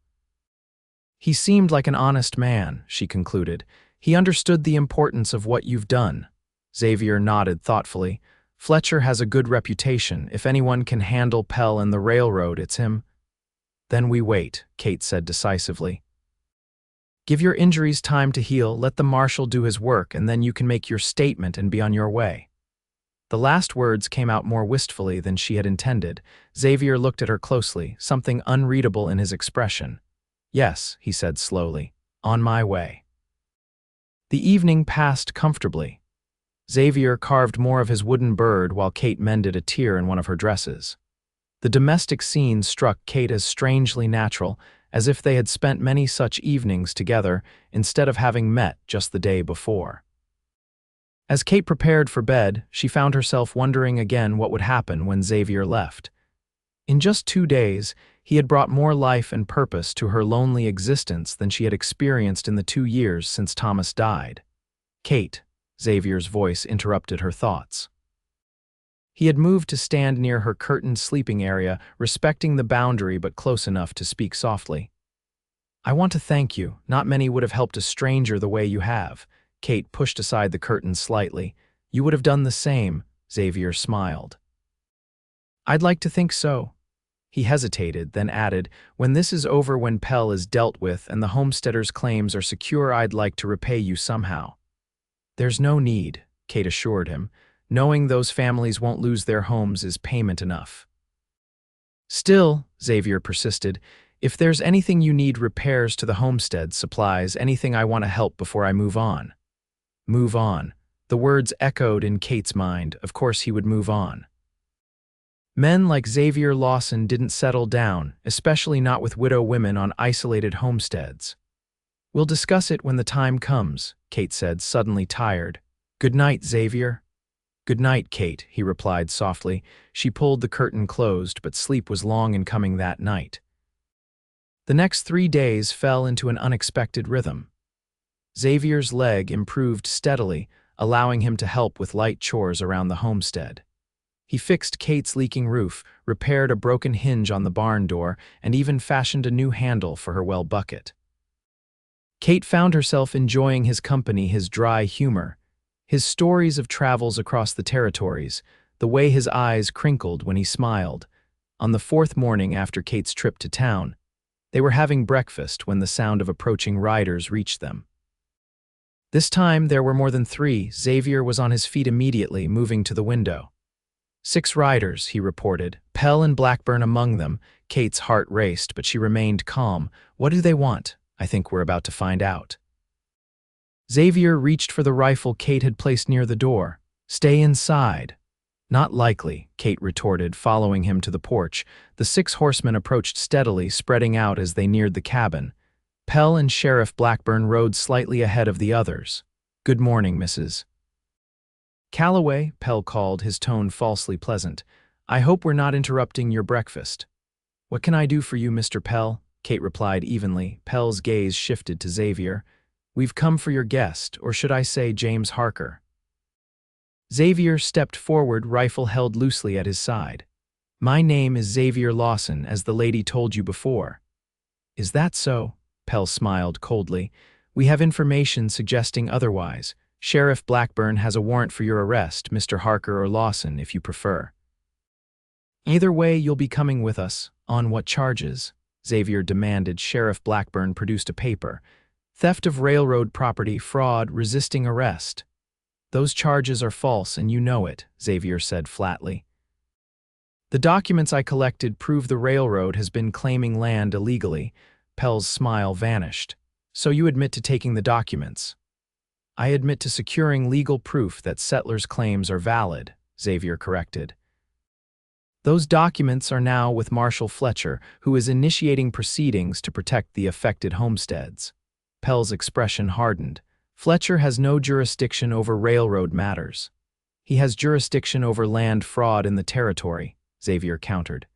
A: "He seemed like an honest man," she concluded. "He understood the importance of what you've done." Xavier nodded thoughtfully. "Fletcher has a good reputation. If anyone can handle Pell and the railroad, it's him." "Then we wait," Kate said decisively. "Give your injuries time to heal, let the marshal do his work, and then you can make your statement and be on your way." The last words came out more wistfully than she had intended. Xavier looked at her closely, something unreadable in his expression. "Yes," he said slowly, "on my way." The evening passed comfortably. Xavier carved more of his wooden bird while Kate mended a tear in one of her dresses. The domestic scene struck Kate as strangely natural, as if they had spent many such evenings together instead of having met just the day before. As Kate prepared for bed, she found herself wondering again what would happen when Xavier left. In just 2 days, he had brought more life and purpose to her lonely existence than she had experienced in the 2 years since Thomas died. "Kate," Xavier's voice interrupted her thoughts. He had moved to stand near her curtained sleeping area, respecting the boundary but close enough to speak softly. "I want to thank you. Not many would have helped a stranger the way you have." Kate pushed aside the curtain slightly. "You would have done the same," Xavier smiled. "I'd like to think so." He hesitated, then added, "When this is over, when Pell is dealt with and the homesteader's claims are secure, I'd like to repay you somehow." "There's no need," Kate assured him. "Knowing those families won't lose their homes is payment enough." "Still," Xavier persisted, "if there's anything you need, repairs to the homestead, supplies, anything, I want to help before I move on." Move on. The words echoed in Kate's mind. Of course he would move on. Men like Xavier Lawson didn't settle down, especially not with widow women on isolated homesteads. "We'll discuss it when the time comes," Kate said, suddenly tired. "Good night, Xavier." "Good night, Kate," he replied softly. She pulled the curtain closed, but sleep was long in coming that night. The next 3 days fell into an unexpected rhythm. Xavier's leg improved steadily, allowing him to help with light chores around the homestead. He fixed Kate's leaking roof, repaired a broken hinge on the barn door, and even fashioned a new handle for her well bucket. Kate found herself enjoying his company, his dry humor, his stories of travels across the territories, the way his eyes crinkled when he smiled. On the 4th morning after Kate's trip to town, they were having breakfast when the sound of approaching riders reached them. This time there were more than 3. Xavier was on his feet immediately, moving to the window. 6 riders, he reported, Pell and Blackburn among them. Kate's heart raced, but she remained calm. "What do they want? I think we're about to find out." Xavier reached for the rifle Kate had placed near the door. "Stay inside." "Not likely," Kate retorted, following him to the porch. The 6 horsemen approached steadily, spreading out as they neared the cabin. Pell and Sheriff Blackburn rode slightly ahead of the others. "Good morning, Mrs. Calloway," Pell called, his tone falsely pleasant. "I hope we're not interrupting your breakfast." "What can I do for you, Mr. Pell?" Kate replied evenly. Pell's gaze shifted to Xavier. "We've come for your guest, or should I say James Harker." Xavier stepped forward, rifle held loosely at his side. "My name is Xavier Lawson, as the lady told you before." "Is that so?" Pell smiled coldly. "We have information suggesting otherwise. Sheriff Blackburn has a warrant for your arrest, Mr. Harker or Lawson, if you prefer." "Either way, you'll be coming with us." "On what charges?" Xavier demanded. Sheriff Blackburn produced a paper. "Theft of railroad property, fraud, resisting arrest." "Those charges are false, and you know it," Xavier said flatly. "The documents I collected prove the railroad has been claiming land illegally." Pell's smile vanished. "So you admit to taking the documents?" "I admit to securing legal proof that settlers' claims are valid," Xavier corrected. "Those documents are now with Marshal Fletcher, who is initiating proceedings to protect the affected homesteads." Pell's expression hardened. "Fletcher has no jurisdiction over railroad matters. He has jurisdiction over land fraud in the territory," Xavier countered.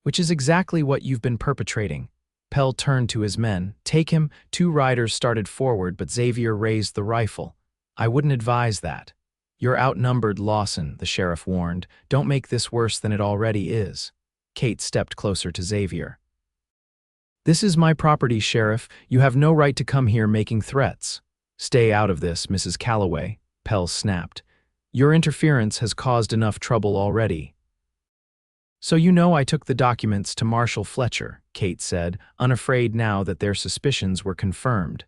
A: "Which is exactly what you've been perpetrating." Pell turned to his men. "Take him." 2 riders started forward, but Xavier raised the rifle. I wouldn't advise that. You're outnumbered, Lawson, the sheriff warned. Don't make this worse than it already is. Kate stepped closer to Xavier. This is my property, Sheriff. You have no right to come here making threats. Stay out of this, Mrs. Calloway, Pell snapped. Your interference has caused enough trouble already. So you know I took the documents to Marshal Fletcher, Kate said, unafraid now that their suspicions were confirmed.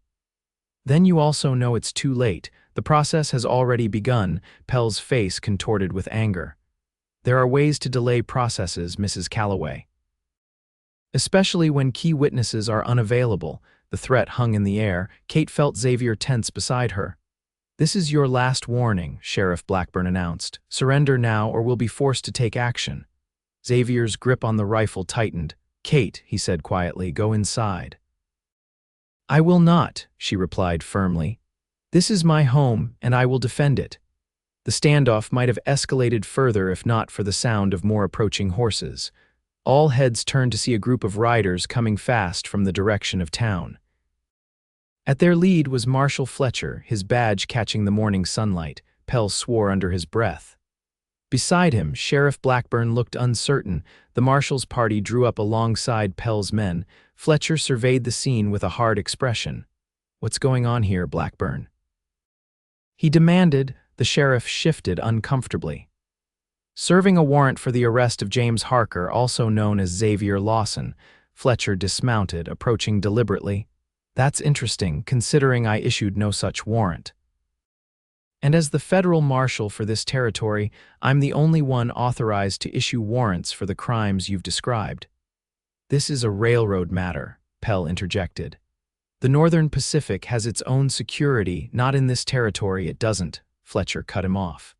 A: Then you also know it's too late. The process has already begun, Pell's face contorted with anger. There are ways to delay processes, Mrs. Calloway. Especially when key witnesses are unavailable. The threat hung in the air. Kate felt Xavier tense beside her. This is your last warning, Sheriff Blackburn announced. Surrender now or we'll be forced to take action. Xavier's grip on the rifle tightened. Kate, he said quietly, go inside. I will not, she replied firmly. This is my home, and I will defend it. The standoff might have escalated further if not for the sound of more approaching horses. All heads turned to see a group of riders coming fast from the direction of town. At their lead was Marshal Fletcher, his badge catching the morning sunlight. Pell swore under his breath. Beside him, Sheriff Blackburn looked uncertain. The marshal's party drew up alongside Pell's men. Fletcher surveyed the scene with a hard expression. What's going on here, Blackburn? He demanded. The sheriff shifted uncomfortably. Serving a warrant for the arrest of James Harker, also known as Xavier Lawson. Fletcher dismounted, approaching deliberately. That's interesting, considering I issued no such warrant. And as the federal marshal for this territory, I'm the only one authorized to issue warrants for the crimes you've described. This is a railroad matter, Pell interjected. The Northern Pacific has its own security, not in this territory it doesn't, Fletcher cut him off.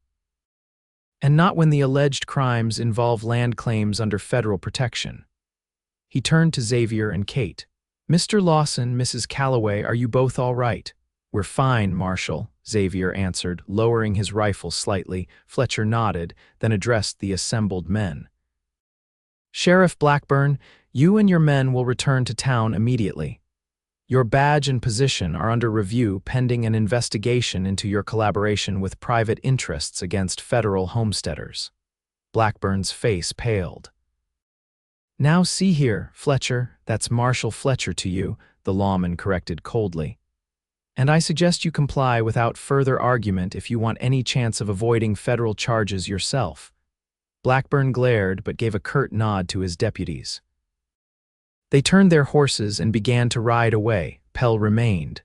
A: And not when the alleged crimes involve land claims under federal protection. He turned to Xavier and Kate. Mr. Lawson, Mrs. Calloway, are you both all right? We're fine, Marshal, Xavier answered, lowering his rifle slightly. Fletcher nodded, then addressed the assembled men. Sheriff Blackburn, you and your men will return to town immediately. Your badge and position are under review pending an investigation into your collaboration with private interests against federal homesteaders. Blackburn's face paled. Now see here, Fletcher, that's Marshal Fletcher to you, the lawman corrected coldly. And I suggest you comply without further argument if you want any chance of avoiding federal charges yourself. Blackburn glared but gave a curt nod to his deputies. They turned their horses and began to ride away. Pell remained.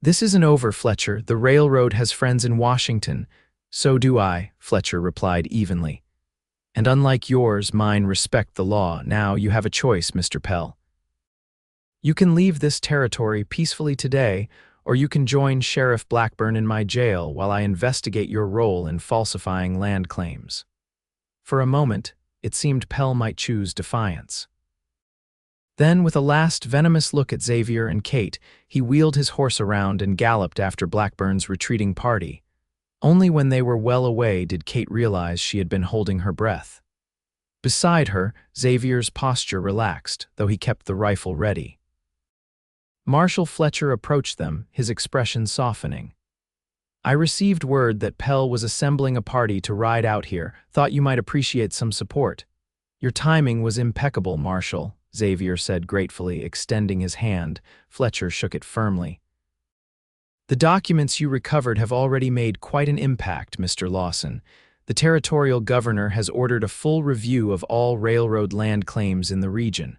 A: This isn't over, Fletcher. The railroad has friends in Washington. So do I, Fletcher replied evenly. And unlike yours, mine respect the law. Now you have a choice, Mr. Pell. You can leave this territory peacefully today, or you can join Sheriff Blackburn in my jail while I investigate your role in falsifying land claims. For a moment, it seemed Pell might choose defiance. Then, with a last venomous look at Xavier and Kate, he wheeled his horse around and galloped after Blackburn's retreating party. Only when they were well away did Kate realize she had been holding her breath. Beside her, Xavier's posture relaxed, though he kept the rifle ready. Marshal Fletcher approached them, his expression softening. I received word that Pell was assembling a party to ride out here. Thought you might appreciate some support. Your timing was impeccable, Marshal, Xavier said gratefully, extending his hand. Fletcher shook it firmly. The documents you recovered have already made quite an impact, Mr. Lawson. The territorial governor has ordered a full review of all railroad land claims in the region.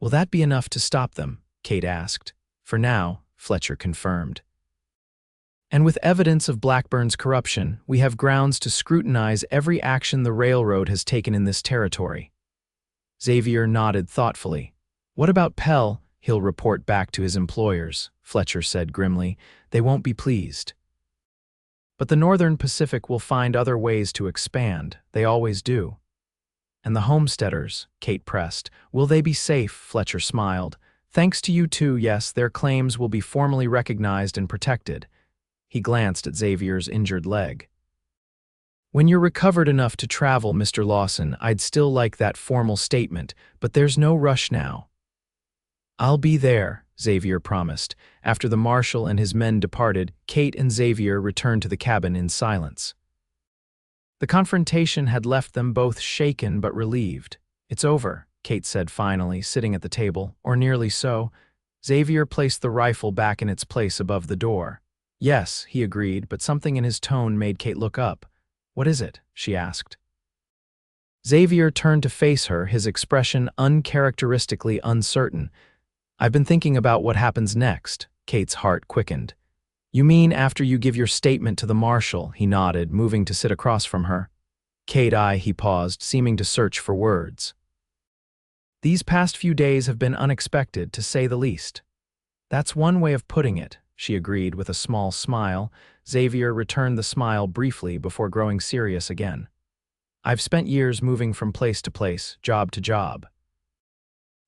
A: Will that be enough to stop them? Kate asked. For now, Fletcher confirmed. And with evidence of Blackburn's corruption, we have grounds to scrutinize every action the railroad has taken in this territory. Xavier nodded thoughtfully. What about Pell? He'll report back to his employers, Fletcher said grimly. They won't be pleased. But the Northern Pacific will find other ways to expand. They always do. And the homesteaders, Kate pressed. Will they be safe? Fletcher smiled. Thanks to you too, yes, their claims will be formally recognized and protected. He glanced at Xavier's injured leg. When you're recovered enough to travel, Mr. Lawson, I'd still like that formal statement, but there's no rush now. I'll be there, Xavier promised. After the marshal and his men departed, Kate and Xavier returned to the cabin in silence. The confrontation had left them both shaken but relieved. "It's over," Kate said finally, sitting at the table, or nearly so. Xavier placed the rifle back in its place above the door. "Yes," he agreed, but something in his tone made Kate look up. "What is it?" she asked. Xavier turned to face her, his expression uncharacteristically uncertain. "I've been thinking about what happens next." Kate's heart quickened. "You mean after you give your statement to the marshal?" He nodded, moving to sit across from her. "Kate, he paused, seeming to search for words. "These past few days have been unexpected, to say the least." "That's one way of putting it," she agreed with a small smile. Xavier returned the smile briefly before growing serious again. "I've spent years moving from place to place, job to job,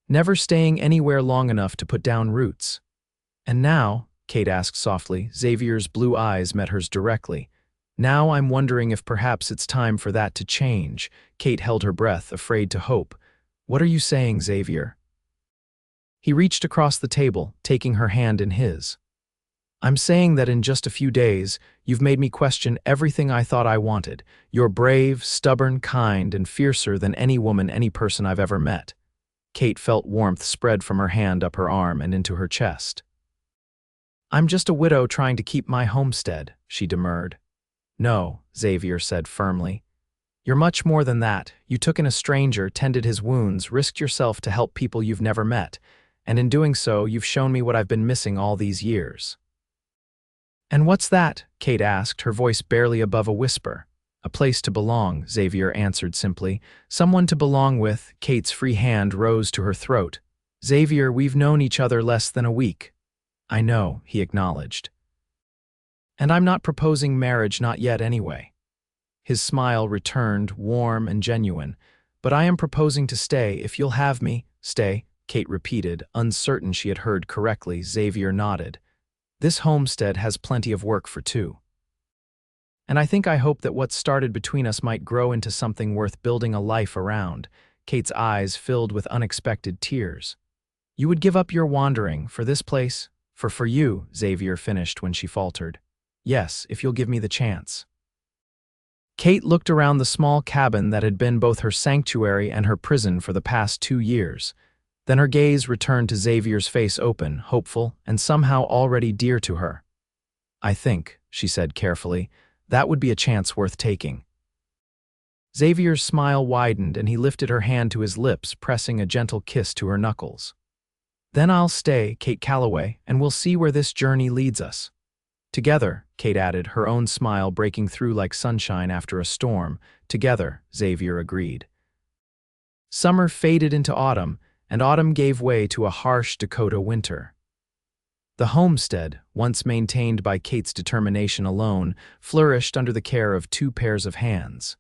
A: never staying anywhere long enough to put down roots. And now," Kate asked softly, Xavier's blue eyes met hers directly, "now I'm wondering if perhaps it's time for that to change." Kate held her breath, afraid to hope. "What are you saying, Xavier?" He reached across the table, taking her hand in his. "I'm saying that in just a few days, you've made me question everything I thought I wanted. You're brave, stubborn, kind, and fiercer than any woman, any person I've ever met." Kate felt warmth spread from her hand up her arm and into her chest. "I'm just a widow trying to keep my homestead," she demurred. "No," Xavier said firmly. "You're much more than that. You took in a stranger, tended his wounds, risked yourself to help people you've never met, and in doing so, you've shown me what I've been missing all these years." "And what's that?" Kate asked, her voice barely above a whisper. "A place to belong," Xavier answered simply. "Someone to belong with." Kate's free hand rose to her throat. "Xavier, we've known each other less than a week." "I know," he acknowledged. "And I'm not proposing marriage, not yet anyway." His smile returned, warm and genuine. "But I am proposing to stay, if you'll have me." "Stay," Kate repeated, uncertain she had heard correctly. Xavier nodded. "This homestead has plenty of work for two. And I hope that what started between us might grow into something worth building a life around." Kate's eyes filled with unexpected tears. "You would give up your wandering for this place? For you," Xavier finished when she faltered. "Yes, if you'll give me the chance." Kate looked around the small cabin that had been both her sanctuary and her prison for the past 2 years. Then her gaze returned to Xavier's face, open, hopeful, and somehow already dear to her. "I think," she said carefully, "that would be a chance worth taking." Xavier's smile widened and he lifted her hand to his lips, pressing a gentle kiss to her knuckles. "Then I'll stay, Kate Calloway, and we'll see where this journey leads us." "Together," Kate added, her own smile breaking through like sunshine after a storm. "Together," Xavier agreed. Summer faded into autumn, and autumn gave way to a harsh Dakota winter. The homestead, once maintained by Kate's determination alone, flourished under the care of 2 pairs of hands.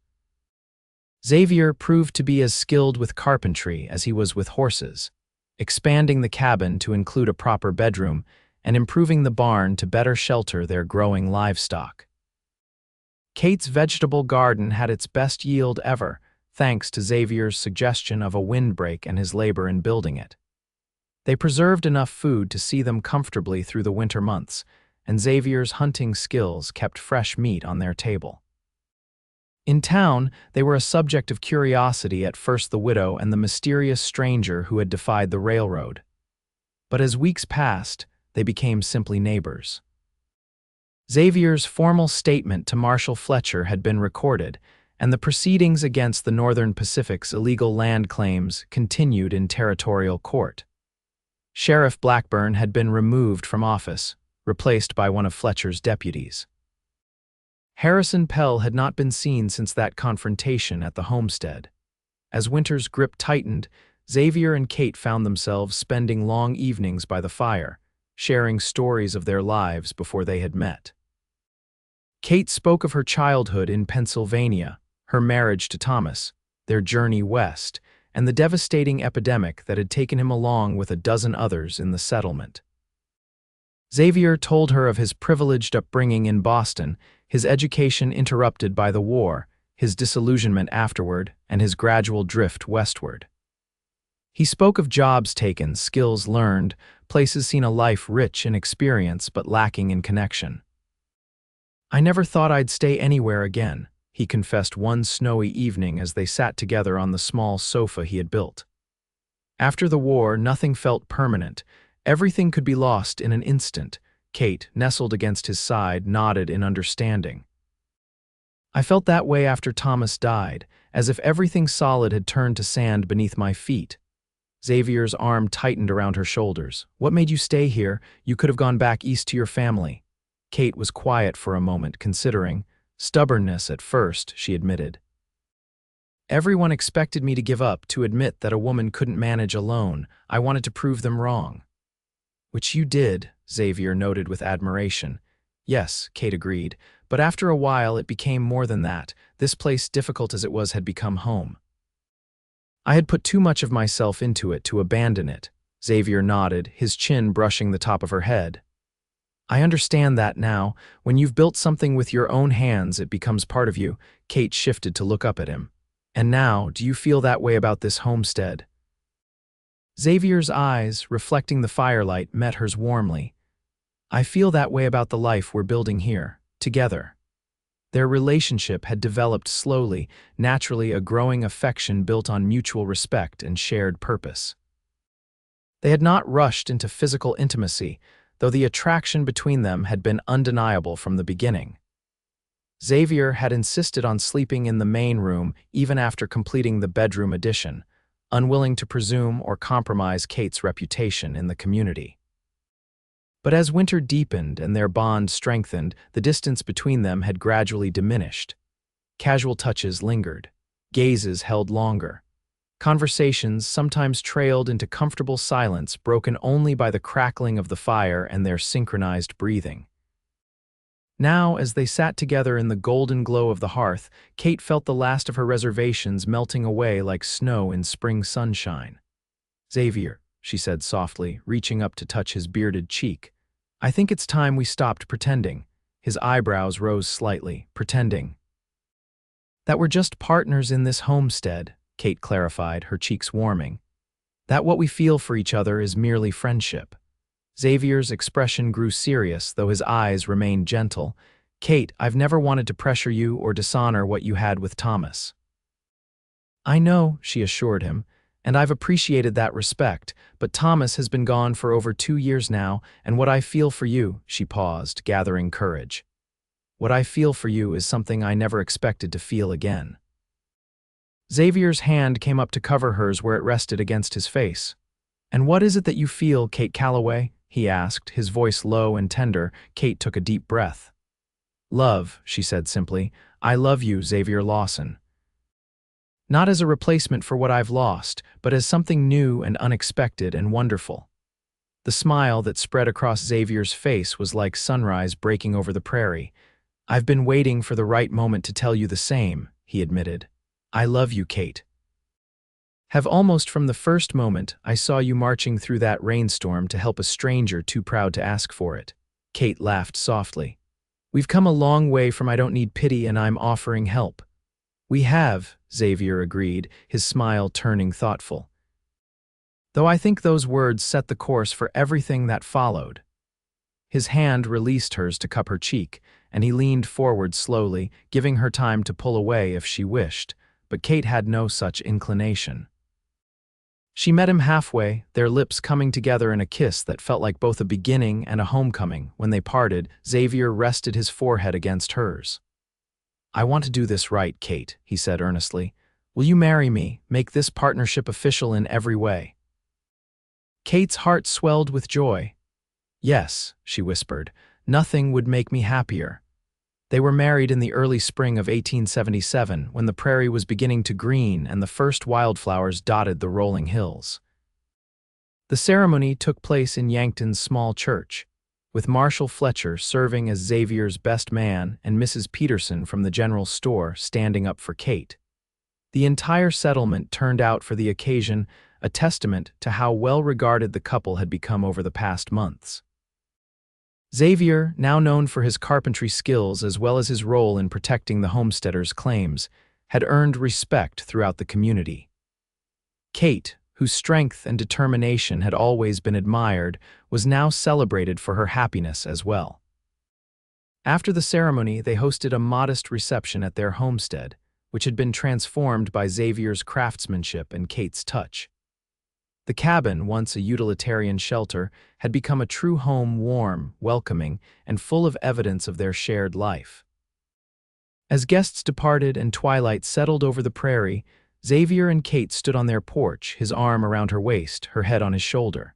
A: Xavier proved to be as skilled with carpentry as he was with horses, expanding the cabin to include a proper bedroom and improving the barn to better shelter their growing livestock. Kate's vegetable garden had its best yield ever, thanks to Xavier's suggestion of a windbreak and his labor in building it. They preserved enough food to see them comfortably through the winter months, and Xavier's hunting skills kept fresh meat on their table. In town, they were a subject of curiosity, at first the widow and the mysterious stranger who had defied the railroad. But as weeks passed, they became simply neighbors. Xavier's formal statement to Marshal Fletcher had been recorded, and the proceedings against the Northern Pacific's illegal land claims continued in territorial court. Sheriff Blackburn had been removed from office, replaced by one of Fletcher's deputies. Harrison Pell had not been seen since that confrontation at the homestead. As winter's grip tightened, Xavier and Kate found themselves spending long evenings by the fire, sharing stories of their lives before they had met. Kate spoke of her childhood in Pennsylvania, her marriage to Thomas, their journey west, and the devastating epidemic that had taken him along with a dozen others in the settlement. Xavier told her of his privileged upbringing in Boston, his education interrupted by the war, his disillusionment afterward, and his gradual drift westward. He spoke of jobs taken, skills learned, places seen a life rich in experience but lacking in connection. "I never thought I'd stay anywhere again," he confessed one snowy evening as they sat together on the small sofa he had built. After the war, nothing felt permanent. Everything could be lost in an instant. Kate, nestled against his side, nodded in understanding. "I felt that way after Thomas died, as if everything solid had turned to sand beneath my feet." Xavier's arm tightened around her shoulders. "What made you stay here? You could have gone back east to your family." Kate was quiet for a moment, considering. "Stubbornness at first," she admitted. "Everyone expected me to give up, to admit that a woman couldn't manage alone. I wanted to prove them wrong." "Which you did," Xavier noted with admiration. "Yes," Kate agreed, "but after a while it became more than that. This place, difficult as it was, had become home. I had put too much of myself into it to abandon it." Xavier nodded, his chin brushing the top of her head. "I understand that now. When you've built something with your own hands, it becomes part of you." Kate shifted to look up at him. "And now, do you feel that way about this homestead?" Xavier's eyes, reflecting the firelight, met hers warmly. "I feel that way about the life we're building here, together." Their relationship had developed slowly, naturally, a growing affection built on mutual respect and shared purpose. They had not rushed into physical intimacy, though the attraction between them had been undeniable from the beginning. Xavier had insisted on sleeping in the main room even after completing the bedroom addition, unwilling to presume or compromise Kate's reputation in the community. But as winter deepened and their bond strengthened, the distance between them had gradually diminished. Casual touches lingered. Gazes held longer. Conversations sometimes trailed into comfortable silence, broken only by the crackling of the fire and their synchronized breathing. Now, as they sat together in the golden glow of the hearth, Kate felt the last of her reservations melting away like snow in spring sunshine. "Xavier," she said softly, reaching up to touch his bearded cheek, "I think it's time we stopped pretending." His eyebrows rose slightly. "Pretending?" "That we're just partners in this homestead," Kate clarified, her cheeks warming. "That what we feel for each other is merely friendship." Xavier's expression grew serious, though his eyes remained gentle. "Kate, I've never wanted to pressure you or dishonor what you had with Thomas." "I know," she assured him, "and I've appreciated that respect, but Thomas has been gone for over 2 years now, and what I feel for you," she paused, gathering courage. "What I feel for you is something I never expected to feel again." Xavier's hand came up to cover hers where it rested against his face. "And what is it that you feel, Kate Calloway?" he asked, his voice low and tender. Kate took a deep breath. "Love," she said simply. "I love you, Xavier Lawson. Not as a replacement for what I've lost, but as something new and unexpected and wonderful." The smile that spread across Xavier's face was like sunrise breaking over the prairie. "I've been waiting for the right moment to tell you the same," he admitted. "I love you, Kate. Have almost from the first moment I saw you marching through that rainstorm to help a stranger too proud to ask for it." Kate laughed softly. "We've come a long way from I don't need pity and I'm offering help." "We have," Xavier agreed, his smile turning thoughtful. "Though I think those words set the course for everything that followed." His hand released hers to cup her cheek, and he leaned forward slowly, giving her time to pull away if she wished, but Kate had no such inclination. She met him halfway, their lips coming together in a kiss that felt like both a beginning and a homecoming. When they parted, Xavier rested his forehead against hers. "I want to do this right, Kate," he said earnestly. "Will you marry me, make this partnership official in every way?" Kate's heart swelled with joy. "Yes," she whispered, "nothing would make me happier." They were married in the early spring of 1877, when the prairie was beginning to green and the first wildflowers dotted the rolling hills. The ceremony took place in Yankton's small church, with Marshall Fletcher serving as Xavier's best man and Mrs. Peterson from the general store standing up for Kate. The entire settlement turned out for the occasion, a testament to how well regarded the couple had become over the past months. Xavier, now known for his carpentry skills as well as his role in protecting the homesteader's claims, had earned respect throughout the community. Kate, whose strength and determination had always been admired, was now celebrated for her happiness as well. After the ceremony, they hosted a modest reception at their homestead, which had been transformed by Xavier's craftsmanship and Kate's touch. The cabin, once a utilitarian shelter, had become a true home, warm, welcoming, and full of evidence of their shared life. As guests departed and twilight settled over the prairie, Xavier and Kate stood on their porch, his arm around her waist, her head on his shoulder.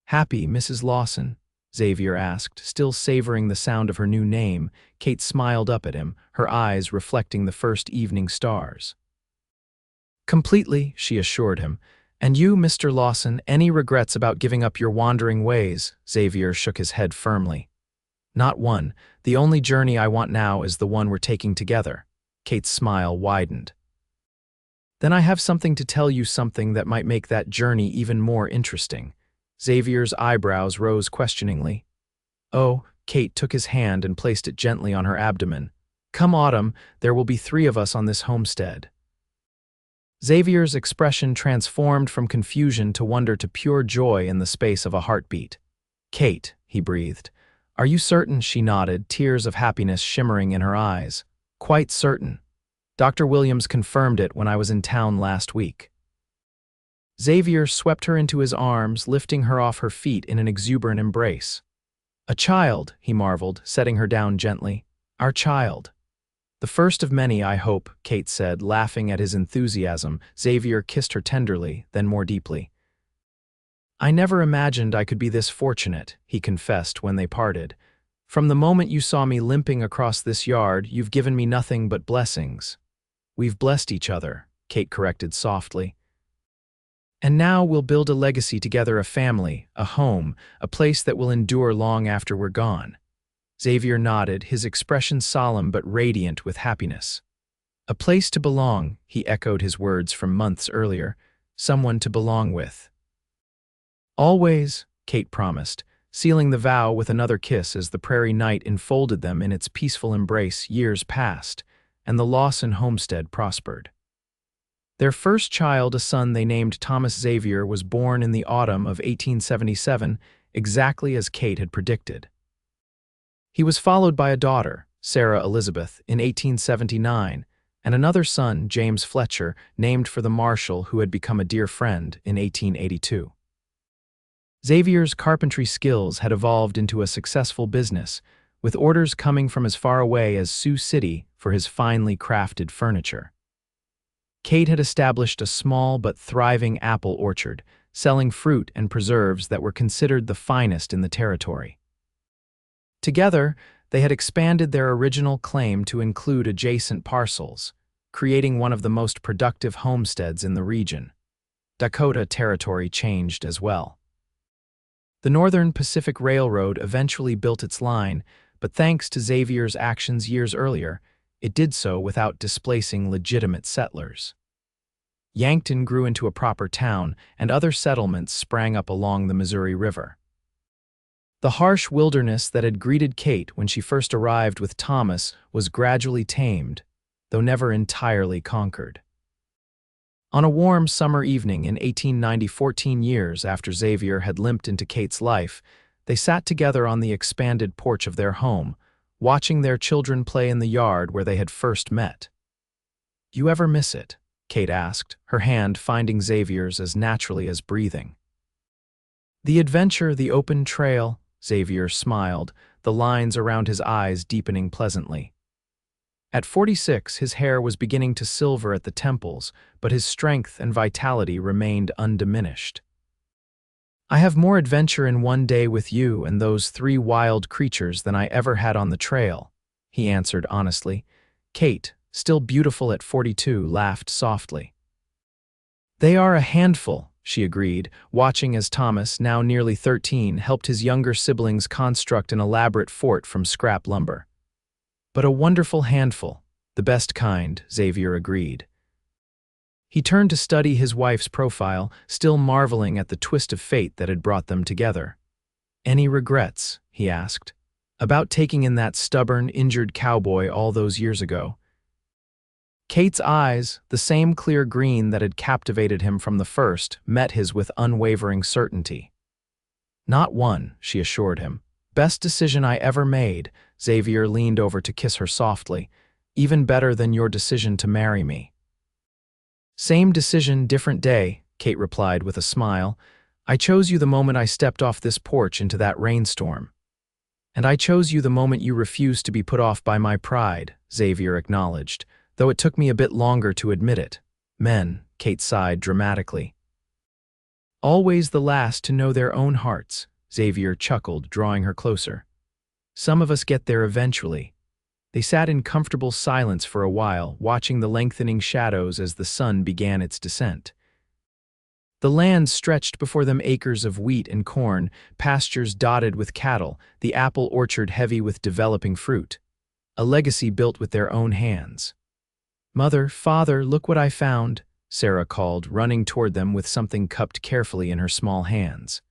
A: "Happy, Mrs. Lawson?" Xavier asked, still savoring the sound of her new name. Kate smiled up at him, her eyes reflecting the first evening stars. "Completely," she assured him. "And you, Mr. Lawson, any regrets about giving up your wandering ways?" Xavier shook his head firmly. "Not one. The only journey I want now is the one we're taking together." Kate's smile widened. "Then I have something to tell you, something that might make that journey even more interesting." Xavier's eyebrows rose questioningly. "Oh," Kate took his hand and placed it gently on her abdomen. "Come autumn, there will be 3 of us on this homestead." Xavier's expression transformed from confusion to wonder to pure joy in the space of a heartbeat. "Kate," he breathed. "Are you certain?" She nodded, tears of happiness shimmering in her eyes. "Quite certain. Dr. Williams confirmed it when I was in town last week." Xavier swept her into his arms, lifting her off her feet in an exuberant embrace. "A child," he marveled, setting her down gently. "Our child." "The first of many, I hope," Kate said, laughing at his enthusiasm. Xavier kissed her tenderly, then more deeply. "I never imagined I could be this fortunate," he confessed when they parted. "From the moment you saw me limping across this yard, you've given me nothing but blessings." "We've blessed each other," Kate corrected softly. "And now we'll build a legacy together, a family, a home, a place that will endure long after we're gone." Xavier nodded, his expression solemn but radiant with happiness. "A place to belong," he echoed his words from months earlier. "Someone to belong with." "Always," Kate promised, sealing the vow with another kiss as the prairie night enfolded them in its peaceful embrace. Years passed, and the Lawson homestead prospered. Their first child, a son they named Thomas Xavier, was born in the autumn of 1877, exactly as Kate had predicted. He was followed by a daughter, Sarah Elizabeth, in 1879, and another son, James Fletcher, named for the marshal who had become a dear friend, in 1882. Xavier's carpentry skills had evolved into a successful business, with orders coming from as far away as Sioux City for his finely crafted furniture. Kate had established a small but thriving apple orchard, selling fruit and preserves that were considered the finest in the territory. Together, they had expanded their original claim to include adjacent parcels, creating one of the most productive homesteads in the region. Dakota Territory changed as well. The Northern Pacific Railroad eventually built its line, but thanks to Xavier's actions years earlier, it did so without displacing legitimate settlers. Yankton grew into a proper town, and other settlements sprang up along the Missouri River. The harsh wilderness that had greeted Kate when she first arrived with Thomas was gradually tamed, though never entirely conquered. On a warm summer evening in 1890, 14 years after Xavier had limped into Kate's life, they sat together on the expanded porch of their home, watching their children play in the yard where they had first met. "You ever miss it?" Kate asked, her hand finding Xavier's as naturally as breathing. "The adventure, the open trail," Xavier smiled, the lines around his eyes deepening pleasantly. At 46, his hair was beginning to silver at the temples, but his strength and vitality remained undiminished. "I have more adventure in one day with you and those 3 wild creatures than I ever had on the trail," he answered honestly. Kate, still beautiful at 42, laughed softly. "They are a handful," she agreed, watching as Thomas, now nearly 13, helped his younger siblings construct an elaborate fort from scrap lumber. "But a wonderful handful, the best kind," Xavier agreed. He turned to study his wife's profile, still marveling at the twist of fate that had brought them together. "Any regrets?" he asked. "About taking in that stubborn, injured cowboy all those years ago?" Kate's eyes, the same clear green that had captivated him from the first, met his with unwavering certainty. "Not one," she assured him. "Best decision I ever made." Xavier leaned over to kiss her softly. "Even better than your decision to marry me." "Same decision, different day," Kate replied with a smile. "I chose you the moment I stepped off this porch into that rainstorm. And I chose you the moment you refused to be put off by my pride," Xavier acknowledged, though it took me a bit longer to admit it. "Men," Kate sighed dramatically. "Always the last to know their own hearts," Xavier chuckled, drawing her closer. "Some of us get there eventually." They sat in comfortable silence for a while, watching the lengthening shadows as the sun began its descent. The land stretched before them, acres of wheat and corn, pastures dotted with cattle, the apple orchard heavy with developing fruit. A legacy built with their own hands. "Mother, Father, look what I found," Sarah called, running toward them with something cupped carefully in her small hands.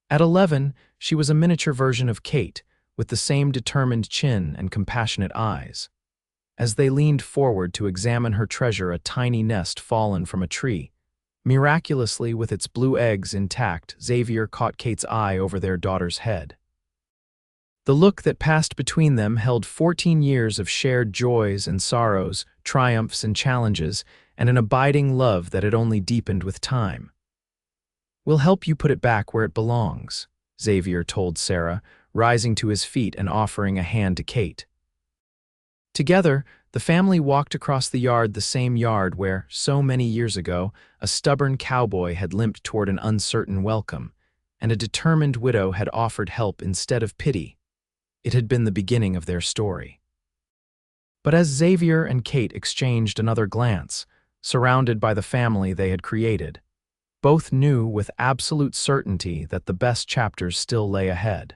A: At 11, she was a miniature version of Kate, with the same determined chin and compassionate eyes. As they leaned forward to examine her treasure, a tiny nest fallen from a tree, miraculously with its blue eggs intact, Xavier caught Kate's eye over their daughter's head. The look that passed between them held 14 years of shared joys and sorrows, triumphs and challenges, and an abiding love that had only deepened with time. "We'll help you put it back where it belongs," Xavier told Sarah, rising to his feet and offering a hand to Kate. Together, the family walked across the yard, the same yard where, so many years ago, a stubborn cowboy had limped toward an uncertain welcome, and a determined widow had offered help instead of pity. It had been the beginning of their story. But as Xavier and Kate exchanged another glance, surrounded by the family they had created, both knew with absolute certainty that the best chapters still lay ahead.